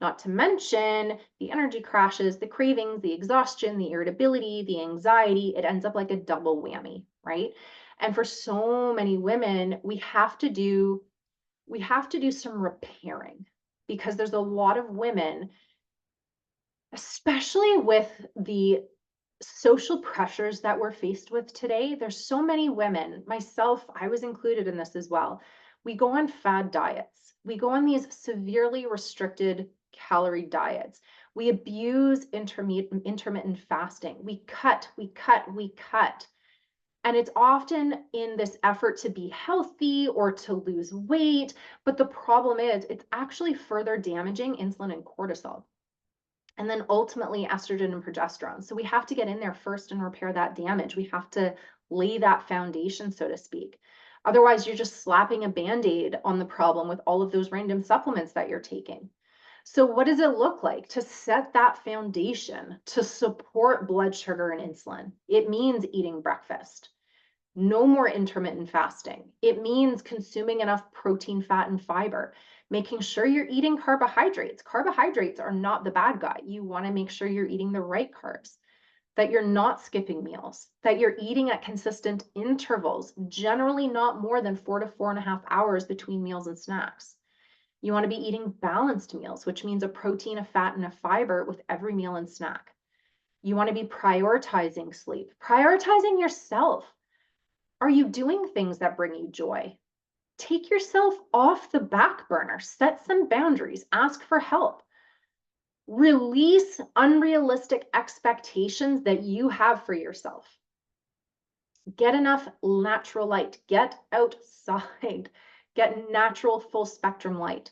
not to mention the energy crashes, the cravings, the exhaustion, the irritability, the anxiety. It ends up like a double whammy, right? And for so many women, we have to do some repairing because there's a lot of women, especially with the social pressures that we're faced with today. There's so many women, myself, I was included in this as well. We go on fad diets. We go on these severely restricted calorie diets. We abuse intermittent fasting. We cut. And it's often in this effort to be healthy or to lose weight. But the problem is, it's actually further damaging insulin and cortisol. And then ultimately estrogen and progesterone. So we have to get in there first and repair that damage. We have to lay that foundation, so to speak. Otherwise, you're just slapping a Band-Aid on the problem with all of those random supplements that you're taking. So what does it look like to set that foundation to support blood sugar and insulin? It means eating breakfast. No more intermittent fasting. It means consuming enough protein, fat, and fiber, making sure you're eating carbohydrates. Carbohydrates are not the bad guy. You want to make sure you're eating the right carbs, that you're not skipping meals, that you're eating at consistent intervals, generally not more than 4 to 4.5 hours between meals and snacks. You want to be eating balanced meals, which means a protein, a fat, and a fiber with every meal and snack. You want to be prioritizing sleep, prioritizing yourself. Are you doing things that bring you joy? Take yourself off the back burner, set some boundaries, ask for help. Release unrealistic expectations that you have for yourself. Get enough natural light, get outside, get natural full spectrum light.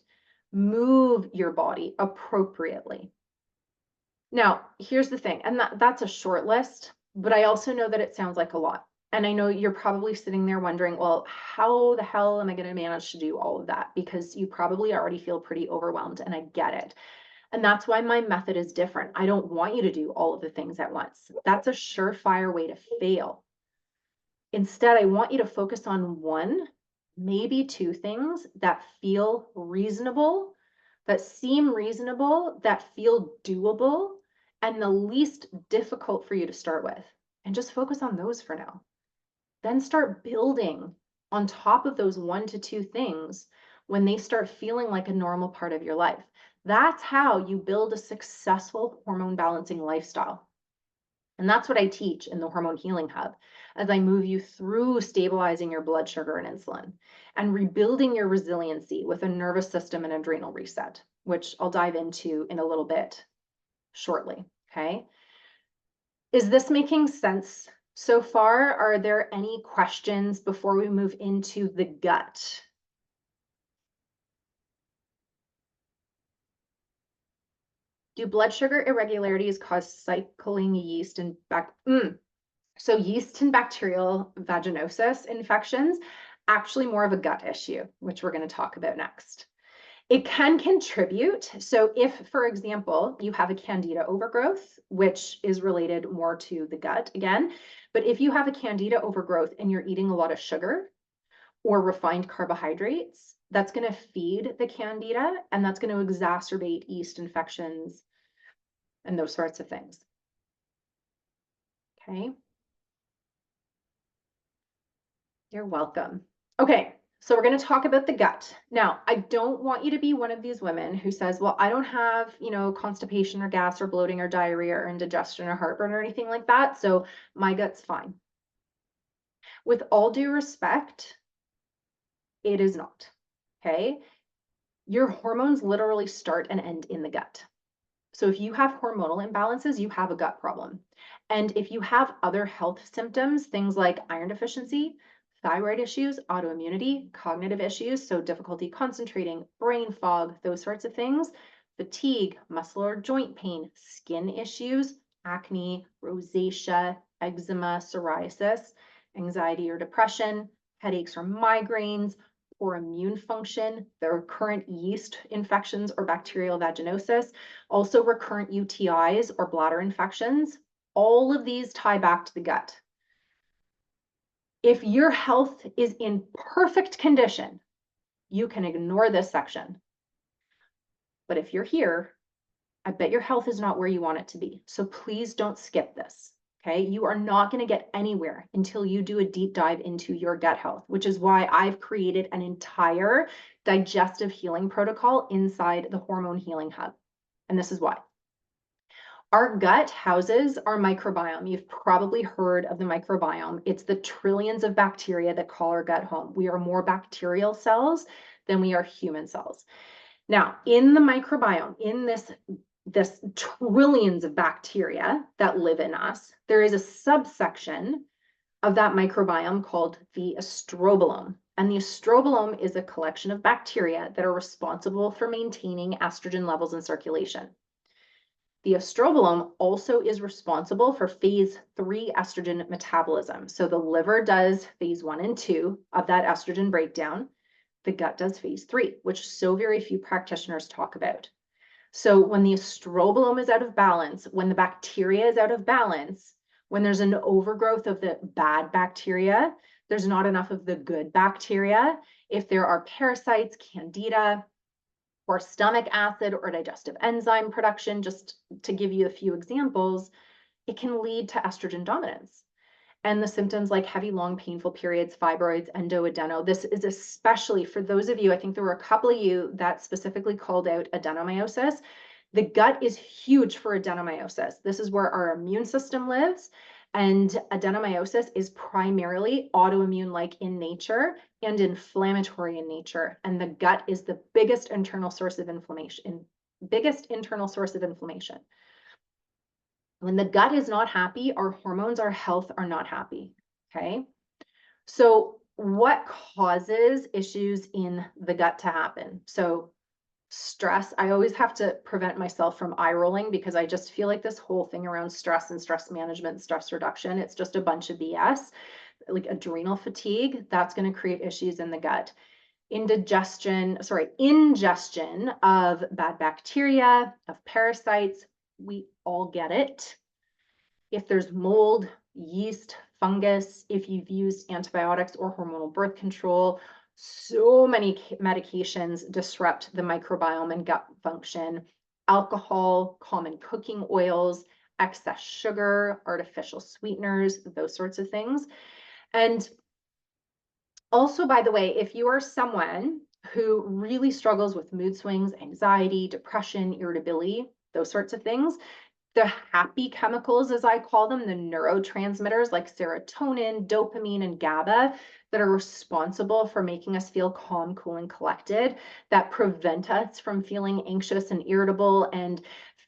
Move your body appropriately. Now, here's the thing, and that's a short list, but I also know that it sounds like a lot. And I know you're probably sitting there wondering, well, how the hell am I going to manage to do all of that? Because you probably already feel pretty overwhelmed, and I get it. And that's why my method is different. I don't want you to do all of the things at once. That's a surefire way to fail. Instead, I want you to focus on one, maybe two things that feel reasonable, that seem reasonable, that feel doable, and the least difficult for you to start with. And just focus on those for now. Then start building on top of those 1 to 2 things when they start feeling like a normal part of your life. That's how you build a successful hormone balancing lifestyle. And that's what I teach in the Hormone Healing Hub as I move you through stabilizing your blood sugar and insulin and rebuilding your resiliency with a nervous system and adrenal reset, which I'll dive into in a little bit shortly. Okay. Is this making sense so far? Are there any questions before we move into the gut? Do blood sugar irregularities cause cycling yeast and So yeast and bacterial vaginosis infections, actually more of a gut issue, which we're going to talk about next. It can contribute. So if, for example, you have a candida overgrowth, which is related more to the gut again, but if you have a candida overgrowth and you're eating a lot of sugar or refined carbohydrates, that's going to feed the candida and that's going to exacerbate yeast infections and those sorts of things. Okay. You're welcome. Okay, so we're going to talk about the gut. Now, I don't want you to be one of these women who says, well, I don't have, constipation or gas or bloating or diarrhea or indigestion or heartburn or anything like that, so my gut's fine. With all due respect, it is not. Okay? Your hormones literally start and end in the gut. So if you have hormonal imbalances, you have a gut problem. And if you have other health symptoms, things like iron deficiency, thyroid issues, autoimmunity, cognitive issues, so difficulty concentrating, brain fog, those sorts of things, fatigue, muscle or joint pain, skin issues, acne, rosacea, eczema, psoriasis, anxiety or depression, headaches or migraines, poor immune function, the recurrent yeast infections or bacterial vaginosis, also recurrent UTIs or bladder infections, all of these tie back to the gut. If your health is in perfect condition, you can ignore this section. But if you're here, I bet your health is not where you want it to be. So please don't skip this. Okay. You are not going to get anywhere until you do a deep dive into your gut health, which is why I've created an entire digestive healing protocol inside the Hormone Healing Hub. And this is why. Our gut houses our microbiome. You've probably heard of the microbiome. It's the trillions of bacteria that call our gut home. We are more bacterial cells than we are human cells. Now, in the microbiome, in this trillions of bacteria that live in us, there is a subsection of that microbiome called the estrobolome. And the estrobolome is a collection of bacteria that are responsible for maintaining estrogen levels in circulation. The estrobolome also is responsible for phase 3 estrogen metabolism. So the liver does phase 1 and 2 of that estrogen breakdown. The gut does phase 3, which so very few practitioners talk about. So when the estrobolome is out of balance, when the bacteria is out of balance, when there's an overgrowth of the bad bacteria, there's not enough of the good bacteria. If there are parasites, candida, or stomach acid or digestive enzyme production, just to give you a few examples, it can lead to estrogen dominance. And the symptoms like heavy, long, painful periods, fibroids, adeno. This is especially for those of you, I think there were a couple of you that specifically called out adenomyosis. The gut is huge for adenomyosis. This is where our immune system lives. And adenomyosis is primarily autoimmune-like in nature and inflammatory in nature. And the gut is the biggest internal source of inflammation. When the gut is not happy, our hormones, our health are not happy, okay? So what causes issues in the gut to happen? So stress, I always have to prevent myself from eye rolling because I just feel like this whole thing around stress and stress management, stress reduction, it's just a bunch of BS. Like adrenal fatigue, that's going to create issues in the gut. Ingestion of bad bacteria, of parasites, we all get it. If there's mold, yeast, fungus, if you've used antibiotics or hormonal birth control, so many medications disrupt the microbiome and gut function. Alcohol, common cooking oils, excess sugar, artificial sweeteners, those sorts of things. And also, by the way, if you are someone who really struggles with mood swings, anxiety, depression, irritability, those sorts of things, The happy chemicals, as I call them, the neurotransmitters like serotonin, dopamine, and GABA that are responsible for making us feel calm, cool, and collected, that prevent us from feeling anxious and irritable and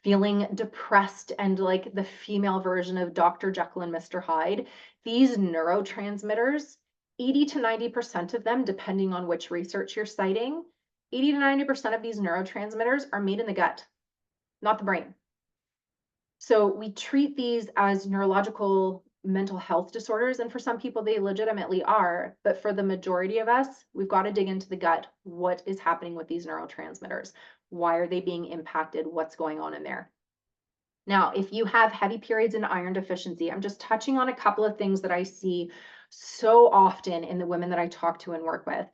feeling depressed and like the female version of Dr. Jekyll and Mr. Hyde. These neurotransmitters, 80 to 90% of them, depending on which research you're citing, 80 to 90% of these neurotransmitters are made in the gut, not the brain. So we treat these as neurological mental health disorders, and for some people they legitimately are, but for the majority of us, we've got to dig into the gut. What is happening with these neurotransmitters? Why are they being impacted? What's going on in there? Now, if you have heavy periods and iron deficiency, I'm just touching on a couple of things that I see so often in the women that I talk to and work with.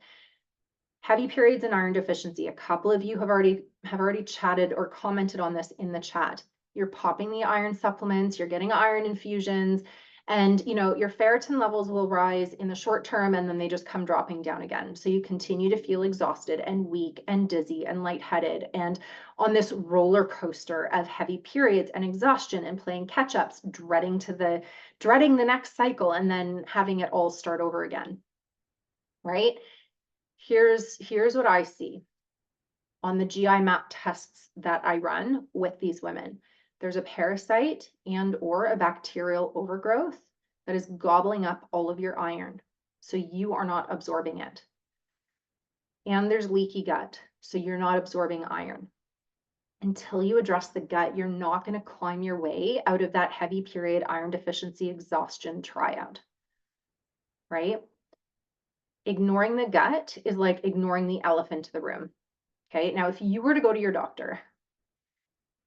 Heavy periods and iron deficiency. A couple of you have already chatted or commented on this in the chat. You're popping the iron supplements, you're getting iron infusions, and your ferritin levels will rise in the short term and then they just come dropping down again. So you continue to feel exhausted and weak and dizzy and lightheaded and on this roller coaster of heavy periods and exhaustion and playing catch-ups, dreading the next cycle and then having it all start over again. Right? Here's what I see on the GI map tests that I run with these women. There's a parasite and or a bacterial overgrowth that is gobbling up all of your iron. So you are not absorbing it. And there's leaky gut. So you're not absorbing iron. Until you address the gut, you're not going to climb your way out of that heavy period iron deficiency exhaustion triad. Right? Ignoring the gut is like ignoring the elephant in the room. Okay. Now, if you were to go to your doctor,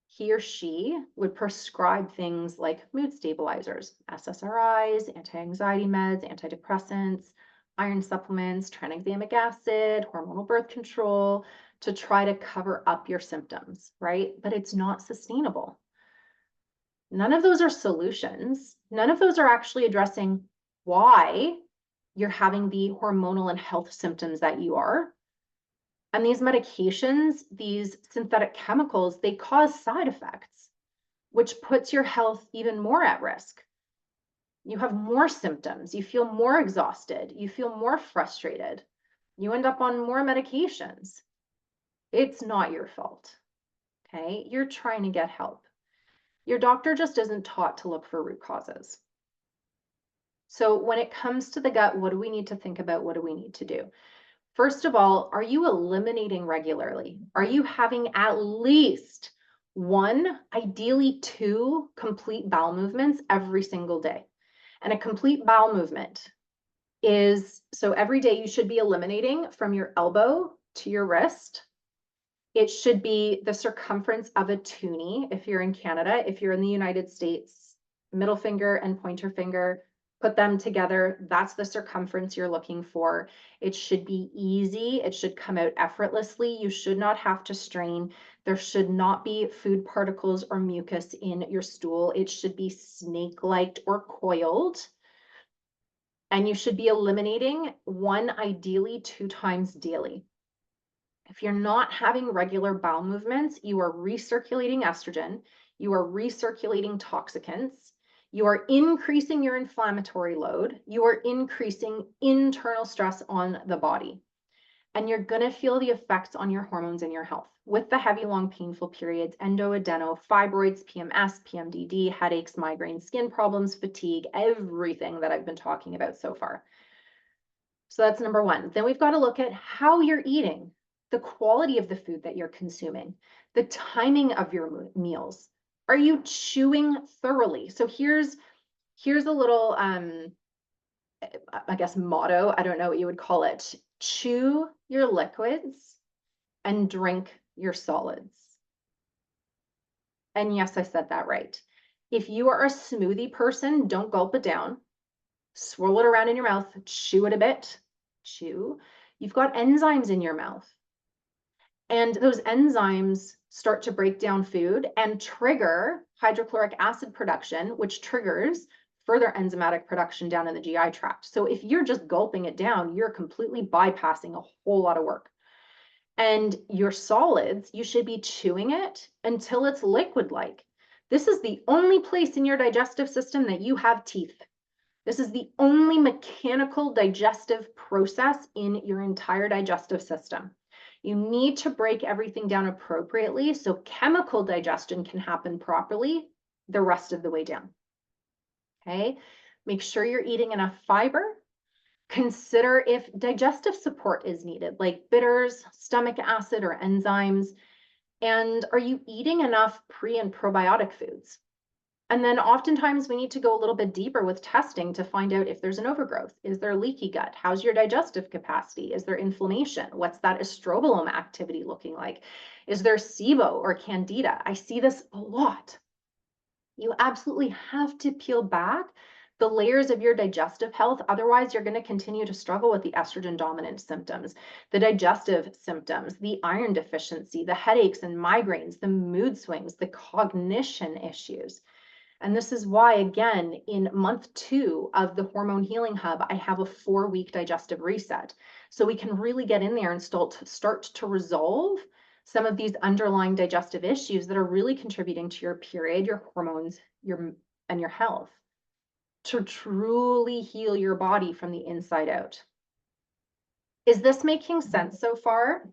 he or she would prescribe things like mood stabilizers, SSRIs, anti-anxiety meds, antidepressants, iron supplements, tranexamic acid, hormonal birth control to try to cover up your symptoms, right? But it's not sustainable. None of those are solutions. None of those are actually addressing why you're having the hormonal and health symptoms that you are. And these medications, these synthetic chemicals, they cause side effects, which puts your health even more at risk. You have more symptoms, you feel more exhausted, you feel more frustrated, you end up on more medications. It's not your fault, okay? You're trying to get help. Your doctor just isn't taught to look for root causes. So when it comes to the gut, what do we need to think about? What do we need to do? First of all, are you eliminating regularly? Are you having at least one, ideally two complete bowel movements every single day? And a complete bowel movement is, so every day you should be eliminating from your elbow to your wrist. It should be the circumference of a toonie if you're in Canada. If you're in the United States, middle finger and pointer finger, put them together. That's the circumference you're looking for. It should be easy. It should come out effortlessly. You should not have to strain. There should not be food particles or mucus in your stool. It should be snake-like or coiled. And you should be eliminating one, ideally 2 times daily. If you're not having regular bowel movements, you are recirculating estrogen, you are recirculating toxicants, you are increasing your inflammatory load, you are increasing internal stress on the body, and you're going to feel the effects on your hormones and your health with the heavy, long, painful periods, adeno, fibroids, PMS, PMDD, headaches, migraines, skin problems, fatigue, everything that I've been talking about so far. So that's number one. Then we've got to look at how you're eating, the quality of the food that you're consuming, the timing of your meals. Are you chewing thoroughly? So here's a little, I guess, motto. I don't know what you would call it. Chew your liquids and drink your solids. And yes, I said that right. If you are a smoothie person, don't gulp it down. Swirl it around in your mouth, chew it a bit, chew. You've got enzymes in your mouth. And those enzymes start to break down food and trigger hydrochloric acid production, which triggers further enzymatic production down in the GI tract. So if you're just gulping it down, you're completely bypassing a whole lot of work. And your solids, you should be chewing it until it's liquid-like. This is the only place in your digestive system that you have teeth. This is the only mechanical digestive process in your entire digestive system. You need to break everything down appropriately so chemical digestion can happen properly the rest of the way down. Okay, make sure you're eating enough fiber. Consider if digestive support is needed, like bitters, stomach acid, or enzymes. And are you eating enough pre and probiotic foods? And then oftentimes we need to go a little bit deeper with testing to find out if there's an overgrowth. Is there leaky gut? How's your digestive capacity? Is there inflammation? What's that estrobolome activity looking like? Is there SIBO or candida? I see this a lot. You absolutely have to peel back the layers of your digestive health. Otherwise, you're going to continue to struggle with the estrogen dominant symptoms, the digestive symptoms, the iron deficiency, the headaches and migraines, the mood swings, the cognition issues. And this is why, again, in month 2 of the Hormone Healing Hub, I have a 4-week digestive reset. So we can really get in there and start to resolve some of these underlying digestive issues that are really contributing to your period, your hormones, and your health, to truly heal your body from the inside out. Is this making sense so far?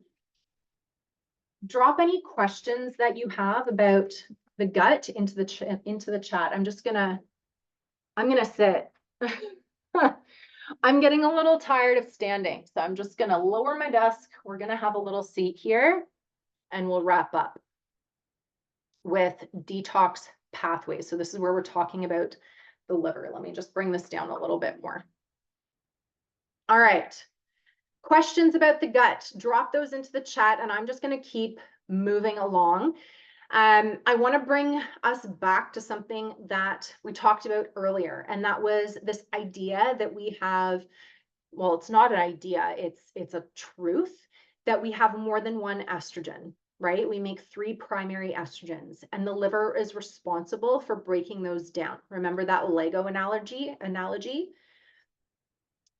Drop any questions that you have about the gut into the chat. I'm gonna sit. I'm getting a little tired of standing, so I'm just gonna lower my desk. We're gonna have a little seat here, and we'll wrap up with detox pathways. So this is where we're talking about the liver. Let me just bring this down a little bit more. All right. Questions about the gut, drop those into the chat, and I'm just going to keep moving along. I want to bring us back to something that we talked about earlier, and that was this idea that we have, well, it's not an idea, it's a truth that we have more than one estrogen, right? We make 3 primary estrogens, and the liver is responsible for breaking those down. Remember that Lego analogy?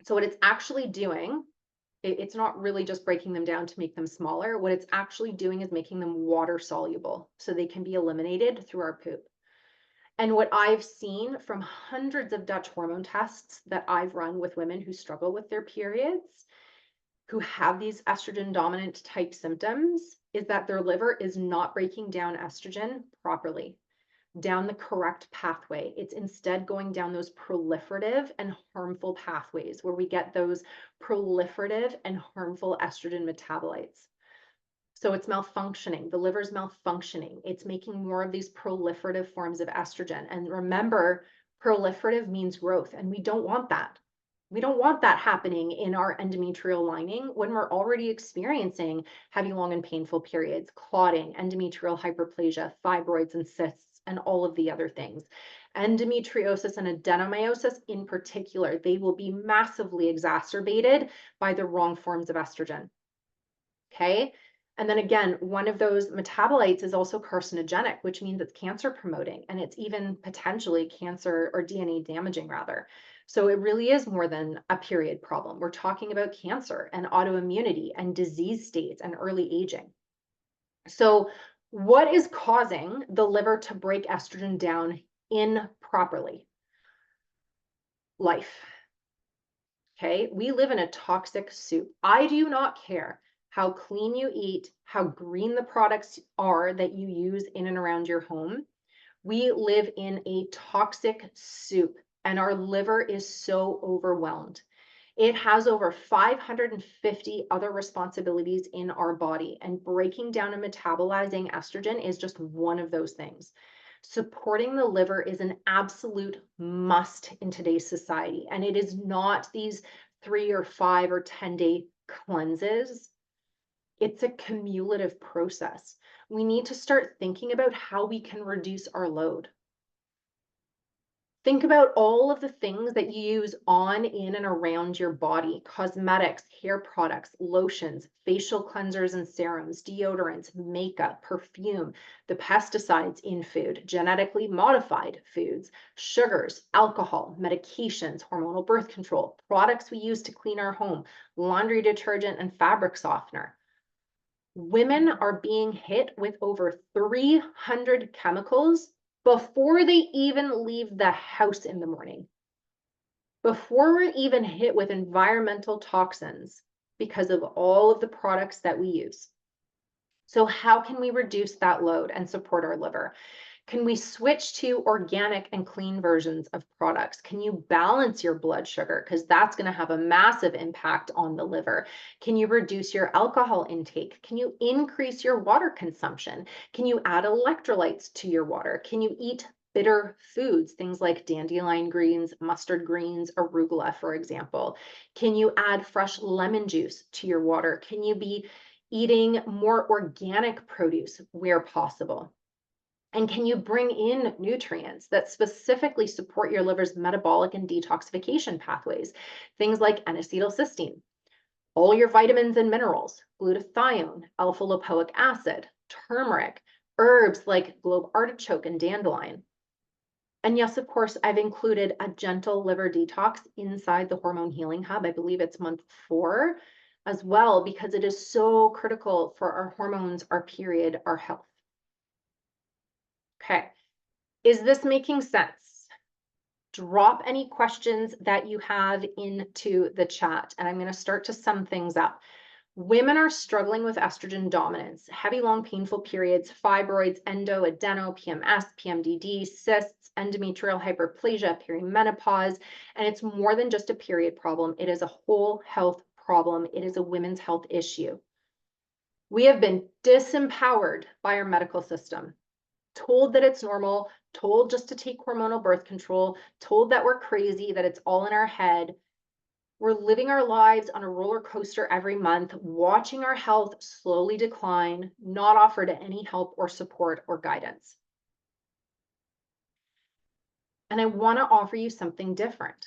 So what it's actually doing, it's not really just breaking them down to make them smaller. What it's actually doing is making them water soluble so they can be eliminated through our poop. And what I've seen from hundreds of Dutch hormone tests that I've run with women who struggle with their periods, who have these estrogen dominant type symptoms, is that their liver is not breaking down estrogen properly, down the correct pathway. It's instead going down those proliferative and harmful pathways where we get those proliferative and harmful estrogen metabolites. So it's malfunctioning. The liver's malfunctioning. It's making more of these proliferative forms of estrogen. And remember, proliferative means growth, and we don't want that. We don't want that happening in our endometrial lining when we're already experiencing heavy, long, and painful periods, clotting, endometrial hyperplasia, fibroids, and cysts, and all of the other things. Endometriosis and adenomyosis in particular, they will be massively exacerbated by the wrong forms of estrogen. Okay. And then again, one of those metabolites is also carcinogenic, which means it's cancer promoting, and it's even potentially cancer or DNA damaging rather. So it really is more than a period problem. We're talking about cancer and autoimmunity and disease states and early aging. So what is causing the liver to break estrogen down improperly? Life. Okay, we live in a toxic soup. I do not care how clean you eat, how green the products are that you use in and around your home. We live in a toxic soup, and our liver is so overwhelmed. It has over 550 other responsibilities in our body, and breaking down and metabolizing estrogen is just one of those things. Supporting the liver is an absolute must in today's society, and it is not these 3 or 5 or 10-day cleanses. It's a cumulative process. We need to start thinking about how we can reduce our load. Think about all of the things that you use on, in, and around your body: cosmetics, hair products, lotions, facial cleansers and serums, deodorants, makeup, perfume, the pesticides in food, genetically modified foods, sugars, alcohol, medications, hormonal birth control, products we use to clean our home, laundry detergent, and fabric softener. Women are being hit with over 300 chemicals before they even leave the house in the morning, before we're even hit with environmental toxins because of all of the products that we use. So how can we reduce that load and support our liver? Can we switch to organic and clean versions of products? Can you balance your blood sugar? Because that's going to have a massive impact on the liver. Can you reduce your alcohol intake? Can you increase your water consumption? Can you add electrolytes to your water? Can you eat bitter foods, things like dandelion greens, mustard greens, arugula, for example? Can you add fresh lemon juice to your water? Can you be eating more organic produce where possible? And can you bring in nutrients that specifically support your liver's metabolic and detoxification pathways? Things like N-acetylcysteine, all your vitamins and minerals, glutathione, alpha lipoic acid, turmeric, herbs like globe artichoke and dandelion. And yes, of course, I've included a gentle liver detox inside the Hormone Healing Hub. I believe it's month 4 as well, because it is so critical for our hormones, our period, our health. Okay, is this making sense? Drop any questions that you have into the chat, and I'm going to start to sum things up. Women are struggling with estrogen dominance, heavy, long, painful periods, fibroids, endo, adeno, PMS, PMDD, cysts, endometrial hyperplasia, perimenopause, and it's more than just a period problem. It is a whole health problem. It is a women's health issue. We have been disempowered by our medical system, told that it's normal, told just to take hormonal birth control, told that we're crazy, that it's all in our head. We're living our lives on a roller coaster every month, watching our health slowly decline, not offered any help or support or guidance. And I want to offer you something different.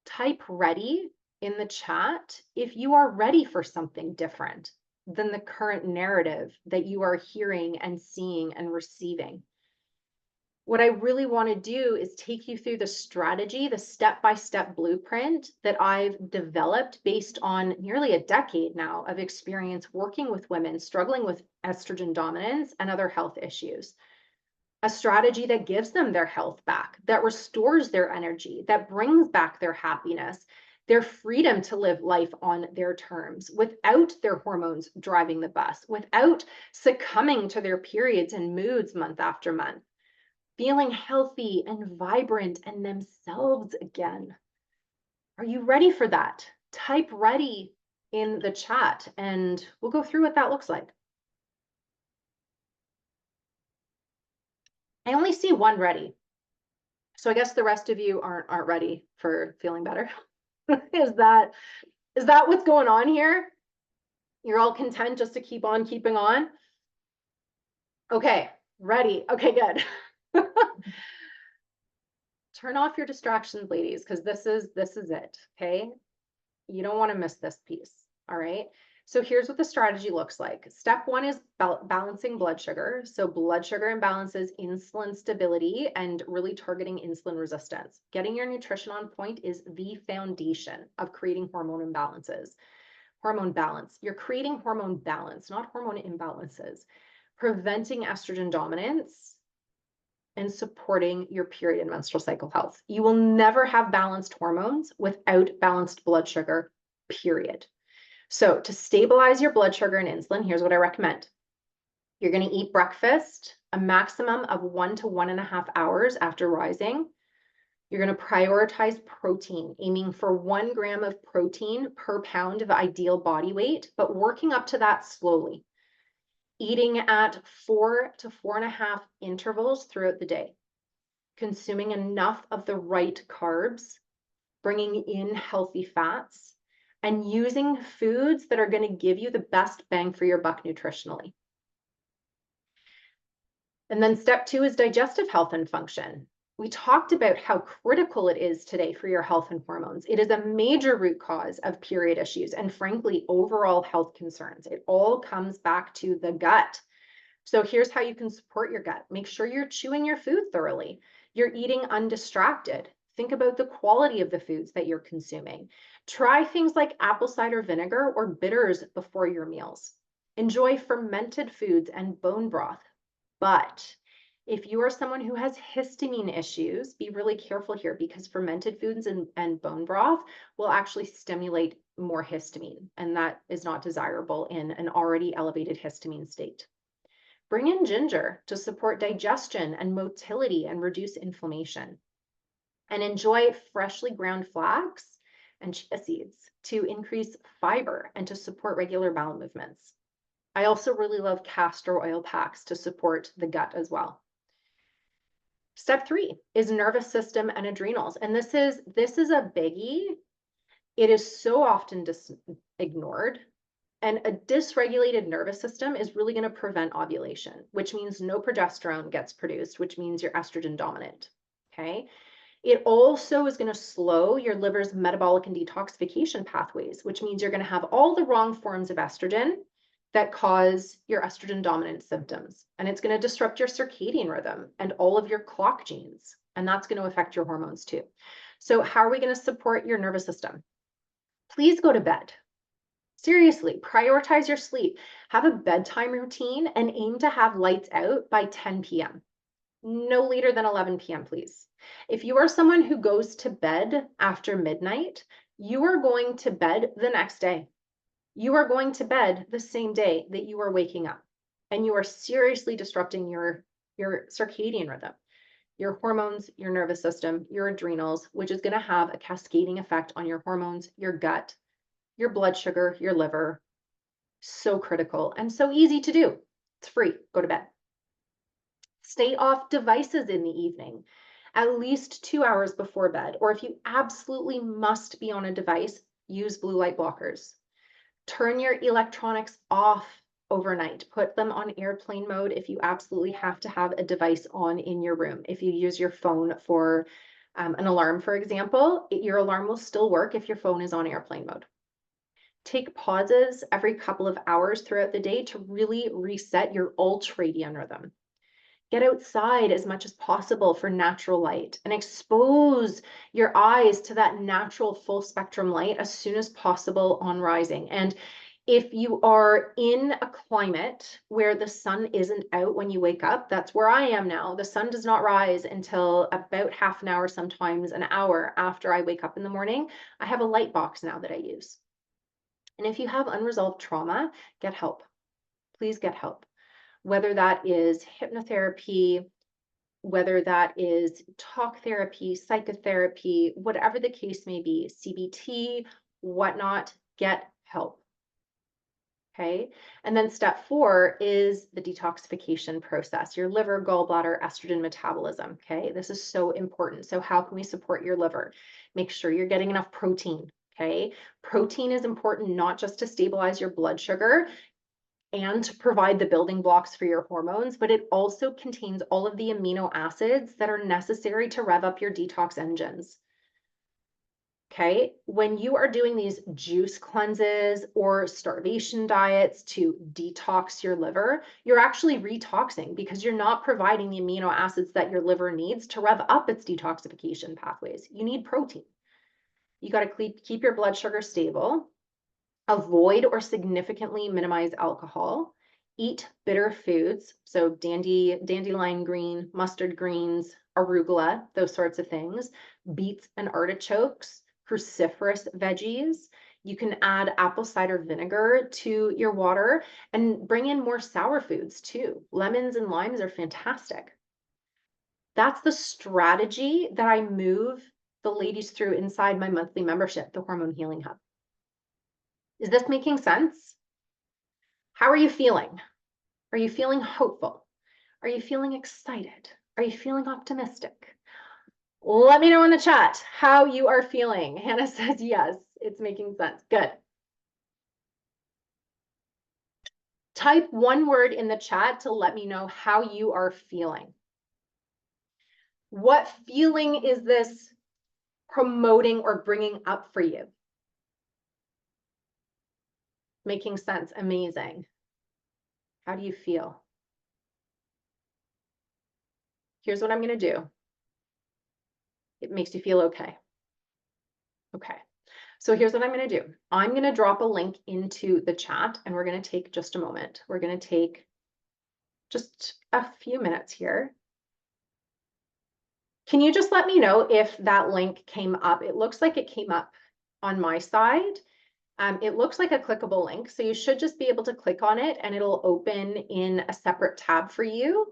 Type ready in the chat if you are ready for something different than the current narrative that you are hearing and seeing and receiving. What I really want to do is take you through the strategy, the step-by-step blueprint that I've developed based on nearly a decade now of experience working with women struggling with estrogen dominance and other health issues. A strategy that gives them their health back, that restores their energy, that brings back their happiness, their freedom to live life on their terms without their hormones driving the bus, without succumbing to their periods and moods month after month, feeling healthy and vibrant and themselves again. Are you ready for that? Type ready in the chat and we'll go through what that looks like. I only see one ready. So I guess the rest of you aren't ready for feeling better. Is that what's going on here? You're all content just to keep on keeping on? Okay, ready. Okay, good. Turn off your distractions, ladies, because this is it, okay? You don't want to miss this piece, all right? So here's what the strategy looks like. Step 1 is balancing blood sugar. So blood sugar imbalances, insulin stability, and really targeting insulin resistance. Getting your nutrition on point is the foundation of creating hormone imbalances. Hormone balance. You're creating hormone balance, not hormone imbalances. Preventing estrogen dominance and supporting your period and menstrual cycle health. You will never have balanced hormones without balanced blood sugar, period. So to stabilize your blood sugar and insulin, here's what I recommend. You're going to eat breakfast a maximum of 1 to 1.5 hours after rising. You're going to prioritize protein, aiming for 1 gram of protein per pound of ideal body weight, but working up to that slowly. Eating at 4 to 4.5 intervals throughout the day. Consuming enough of the right carbs, bringing in healthy fats, and using foods that are going to give you the best bang for your buck nutritionally. And then step 2 is digestive health and function. We talked about how critical it is today for your health and hormones. It is a major root cause of period issues and frankly, overall health concerns. It all comes back to the gut. So here's how you can support your gut. Make sure you're chewing your food thoroughly. You're eating undistracted. Think about the quality of the foods that you're consuming. Try things like apple cider vinegar or bitters before your meals. Enjoy fermented foods and bone broth, but If you are someone who has histamine issues, be really careful here because fermented foods and bone broth will actually stimulate more histamine, and that is not desirable in an already elevated histamine state. Bring in ginger to support digestion and motility and reduce inflammation. And enjoy freshly ground flax and chia seeds to increase fiber and to support regular bowel movements. I also really love castor oil packs to support the gut as well. Step 3 is nervous system and adrenals. And this is a biggie. It is so often ignored. And a dysregulated nervous system is really going to prevent ovulation, which means no progesterone gets produced, which means you're estrogen dominant. Okay. It also is going to slow your liver's metabolic and detoxification pathways, which means you're going to have all the wrong forms of estrogen that cause your estrogen dominant symptoms. And it's going to disrupt your circadian rhythm and all of your clock genes. And that's going to affect your hormones too. So how are we going to support your nervous system? Please go to bed. Seriously, prioritize your sleep. Have a bedtime routine and aim to have lights out by 10 p.m. No later than 11 p.m., please. If you are someone who goes to bed after midnight, you are going to bed the next day. You are going to bed the same day that you are waking up, and you are seriously disrupting your circadian rhythm, your hormones, your nervous system, your adrenals, which is going to have a cascading effect on your hormones, your gut, your blood sugar, your liver. So critical and so easy to do. It's free. Go to bed. Stay off devices in the evening, at least 2 hours before bed. Or if you absolutely must be on a device, use blue light blockers. Turn your electronics off overnight. Put them on airplane mode if you absolutely have to have a device on in your room. If you use your phone for an alarm, for example, your alarm will still work if your phone is on airplane mode. Take pauses every couple of hours throughout the day to really reset your ultradian rhythm. Get outside as much as possible for natural light and expose your eyes to that natural full spectrum light as soon as possible on rising. And if you are in a climate where the sun isn't out when you wake up, that's where I am now. The sun does not rise until about half an hour, sometimes an hour after I wake up in the morning. I have a light box now that I use. And if you have unresolved trauma, get help. Please get help. Whether that is hypnotherapy, whether that is talk therapy, psychotherapy, whatever the case may be, CBT, whatnot, get help. Okay. And then step 4 is the detoxification process, your liver, gallbladder, estrogen metabolism. Okay. This is so important. So how can we support your liver? Make sure you're getting enough protein. Okay. Protein is important not just to stabilize your blood sugar and to provide the building blocks for your hormones, but it also contains all of the amino acids that are necessary to rev up your detox engines. Okay, when you are doing these juice cleanses or starvation diets to detox your liver, you're actually retoxing because you're not providing the amino acids that your liver needs to rev up its detoxification pathways. You need protein. You got to keep your blood sugar stable. Avoid or significantly minimize alcohol. Eat bitter foods, so dandelion green, mustard greens, arugula, those sorts of things, beets and artichokes, cruciferous veggies. You can add apple cider vinegar to your water and bring in more sour foods too. Lemons and limes are fantastic. That's the strategy that I move the ladies through inside my monthly membership, the Hormone Healing Hub. Is this making sense? How are you feeling? Are you feeling hopeful? Are you feeling excited? Are you feeling optimistic? Let me know in the chat how you are feeling. Hannah says, yes, it's making sense. Good. Type one word in the chat to let me know how you are feeling. What feeling is this promoting or bringing up for you? Making sense. Amazing. How do you feel? Here's what I'm going to do. It makes you feel okay. Okay. So here's what I'm going to do. I'm going to drop a link into the chat and we're going to take just a moment. We're going to take just a few minutes here Can you just let me know if that link came up? It looks like it came up on my side. It looks like a clickable link, so you should just be able to click on it and it'll open in a separate tab for you.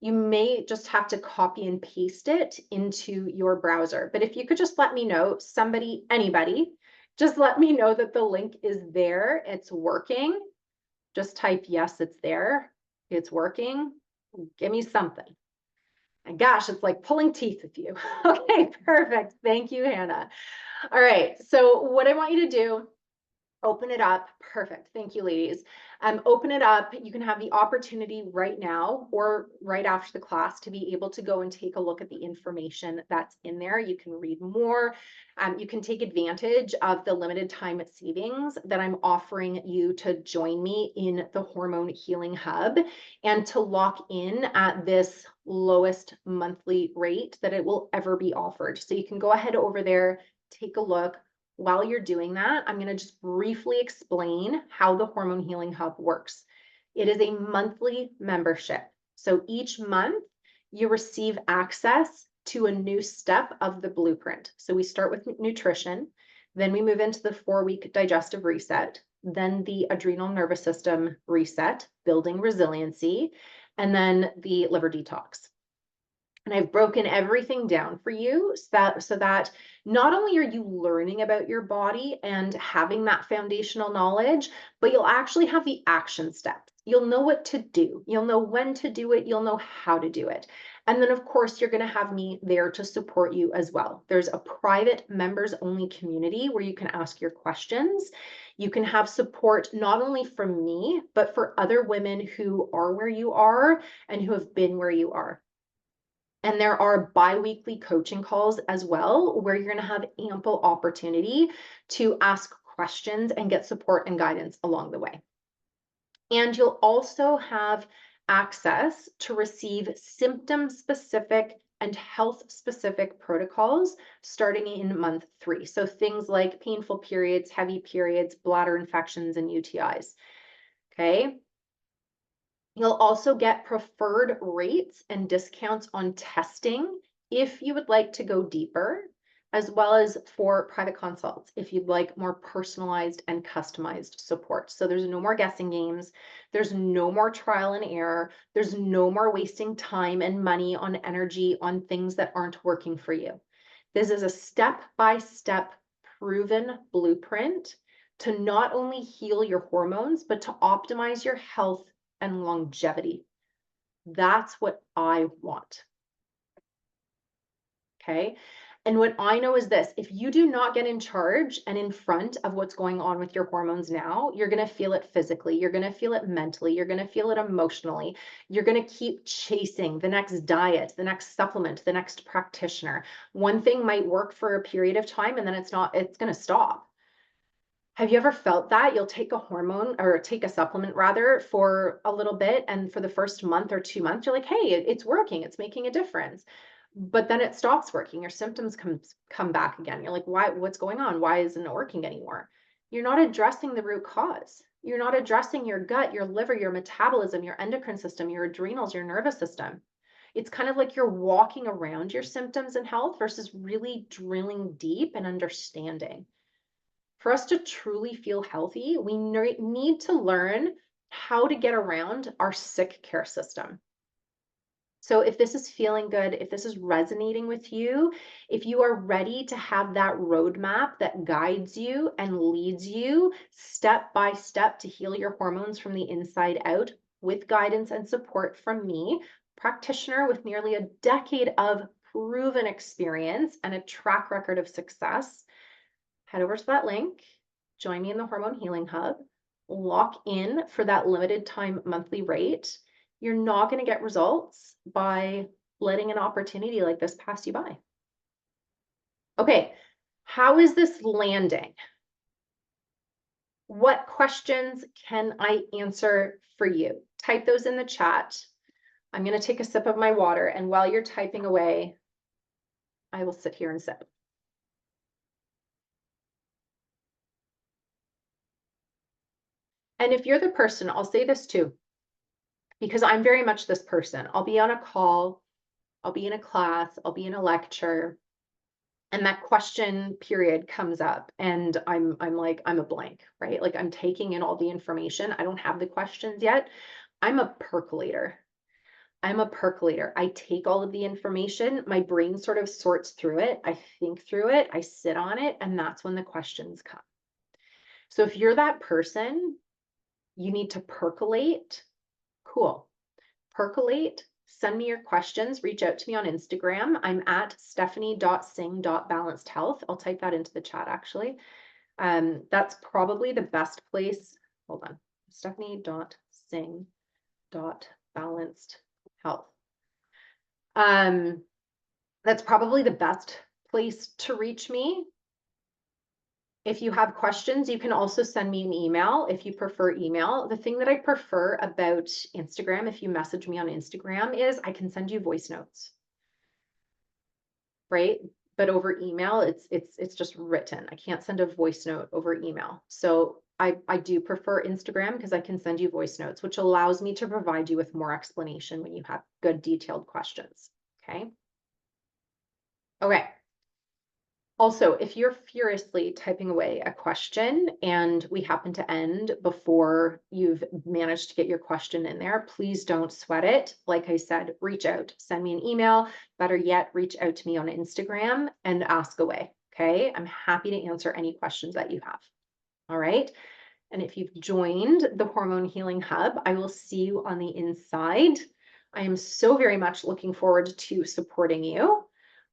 You may just have to copy and paste it into your browser. But if you could just let me know, somebody, anybody, just let me know that the link is there, it's working. Just type, yes, it's there, it's working. Give me something. And gosh, it's like pulling teeth with you. Okay, perfect. Thank you, Hannah. All right, so what I want you to do, open it up. Perfect. Thank you, ladies. Open it up. You can have the opportunity right now or right after the class to be able to go and take a look at the information that's in there. You can read more. You can take advantage of the limited time savings that I'm offering you to join me in the Hormone Healing Hub and to lock in at this lowest monthly rate that it will ever be offered. So you can go ahead over there, take a look. While you're doing that, I'm going to just briefly explain how the Hormone Healing Hub works. It is a monthly membership. So each month you receive access to a new step of the blueprint. So we start with nutrition, then we move into the 4-week digestive reset, then the adrenal nervous system reset, building resiliency, and then the liver detox. And I've broken everything down for you so that not only are you learning about your body and having that foundational knowledge, but you'll actually have the action steps. You'll know what to do. You'll know when to do it. You'll know how to do it. And then, of course, you're going to have me there to support you as well. There's a private members only community where you can ask your questions. You can have support not only from me, but for other women who are where you are and who have been where you are. And there are bi-weekly coaching calls as well, where you're going to have ample opportunity to ask questions and get support and guidance along the way. And you'll also have access to receive symptom-specific and health-specific protocols starting in month 3. So things like painful periods, heavy periods, bladder infections, and UTIs. Okay. You'll also get preferred rates and discounts on testing if you would like to go deeper, as well as for private consults if you'd like more personalized and customized support. So there's no more guessing games. There's no more trial and error. There's no more wasting time and money on energy on things that aren't working for you. This is a step-by-step proven blueprint to not only heal your hormones, but to optimize your health and longevity. That's what I want. Okay. And what I know is this, if you do not get in charge and in front of what's going on with your hormones now, you're going to feel it physically, you're going to feel it mentally, you're going to feel it emotionally, you're going to keep chasing the next diet, the next supplement, the next practitioner. One thing might work for a period of time and then it's going to stop. Have you ever felt that? You'll take a hormone or take a supplement rather for a little bit, and for the first month or 2 months, you're like, hey, it's working, it's making a difference. But then it stops working. Your symptoms come back again. You're like, why? What's going on? Why isn't it working anymore? You're not addressing the root cause. You're not addressing your gut, your liver, your metabolism, your endocrine system, your adrenals, your nervous system. It's kind of like you're walking around your symptoms and health versus really drilling deep and understanding. For us to truly feel healthy, we need to learn how to get around our sick care system. So if this is feeling good, if this is resonating with you, if you are ready to have that roadmap that guides you and leads you step by step to heal your hormones from the inside out with guidance and support from me, practitioner with nearly a decade of proven experience and a track record of success, head over to that link, join me in the Hormone Healing Hub, lock in for that limited time monthly rate. You're not going to get results by letting an opportunity like this pass you by. Okay, how is this landing? What questions can I answer for you? Type those in the chat. I'm going to take a sip of my water, and while you're typing away, I will sit here and sip. And if you're the person, I'll say this too, because I'm very much this person. I'll be on a call I'll be in a class, I'll be in a lecture, and that question period comes up and I'm like, I'm a blank, right? Like I'm taking in all the information. I don't have the questions yet. I'm a percolator. I'm a percolator. I take all of the information, my brain sort of sorts through it, I think through it, I sit on it, and that's when the questions come. So if you're that person, you need to percolate. Cool. Percolate. Send me your questions. Reach out to me on Instagram. I'm at stephanie.sing.balancedhealth. I'll type that into the chat actually. That's probably the best place. Hold on. stephanie.sing.balancedhealth. That's probably the best place to reach me. If you have questions, you can also send me an email if you prefer email. The thing that I prefer about Instagram, if you message me on Instagram, is I can send you voice notes, right? But over email, it's just written. I can't send a voice note over email. So I do prefer Instagram because I can send you voice notes, which allows me to provide you with more explanation when you have good detailed questions. Okay. Okay. Also, if you're furiously typing away a question and we happen to end before you've managed to get your question in there, please don't sweat it. Like I said, reach out, send me an email. Better yet, reach out to me on Instagram and ask away. Okay. I'm happy to answer any questions that you have. All right. And if you've joined the Hormone Healing Hub, I will see you on the inside. I am so very much looking forward to supporting you.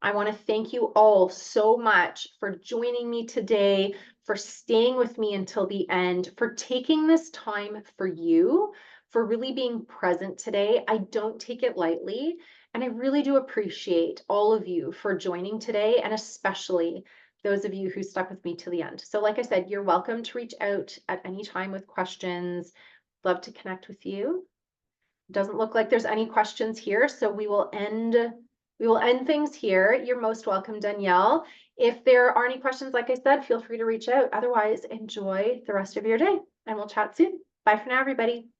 I want to thank you all so much for joining me today, for staying with me until the end, for taking this time for you, for really being present today. I don't take it lightly, and I really do appreciate all of you for joining today, and especially those of you who stuck with me to the end. So like I said, you're welcome to reach out at any time with questions. Love to connect with you. Doesn't look like there's any questions here, so we will end things here. You're most welcome, Danielle. If there are any questions, like I said, feel free to reach out. Otherwise, enjoy the rest of your day and we'll chat soon. Bye for now, everybody.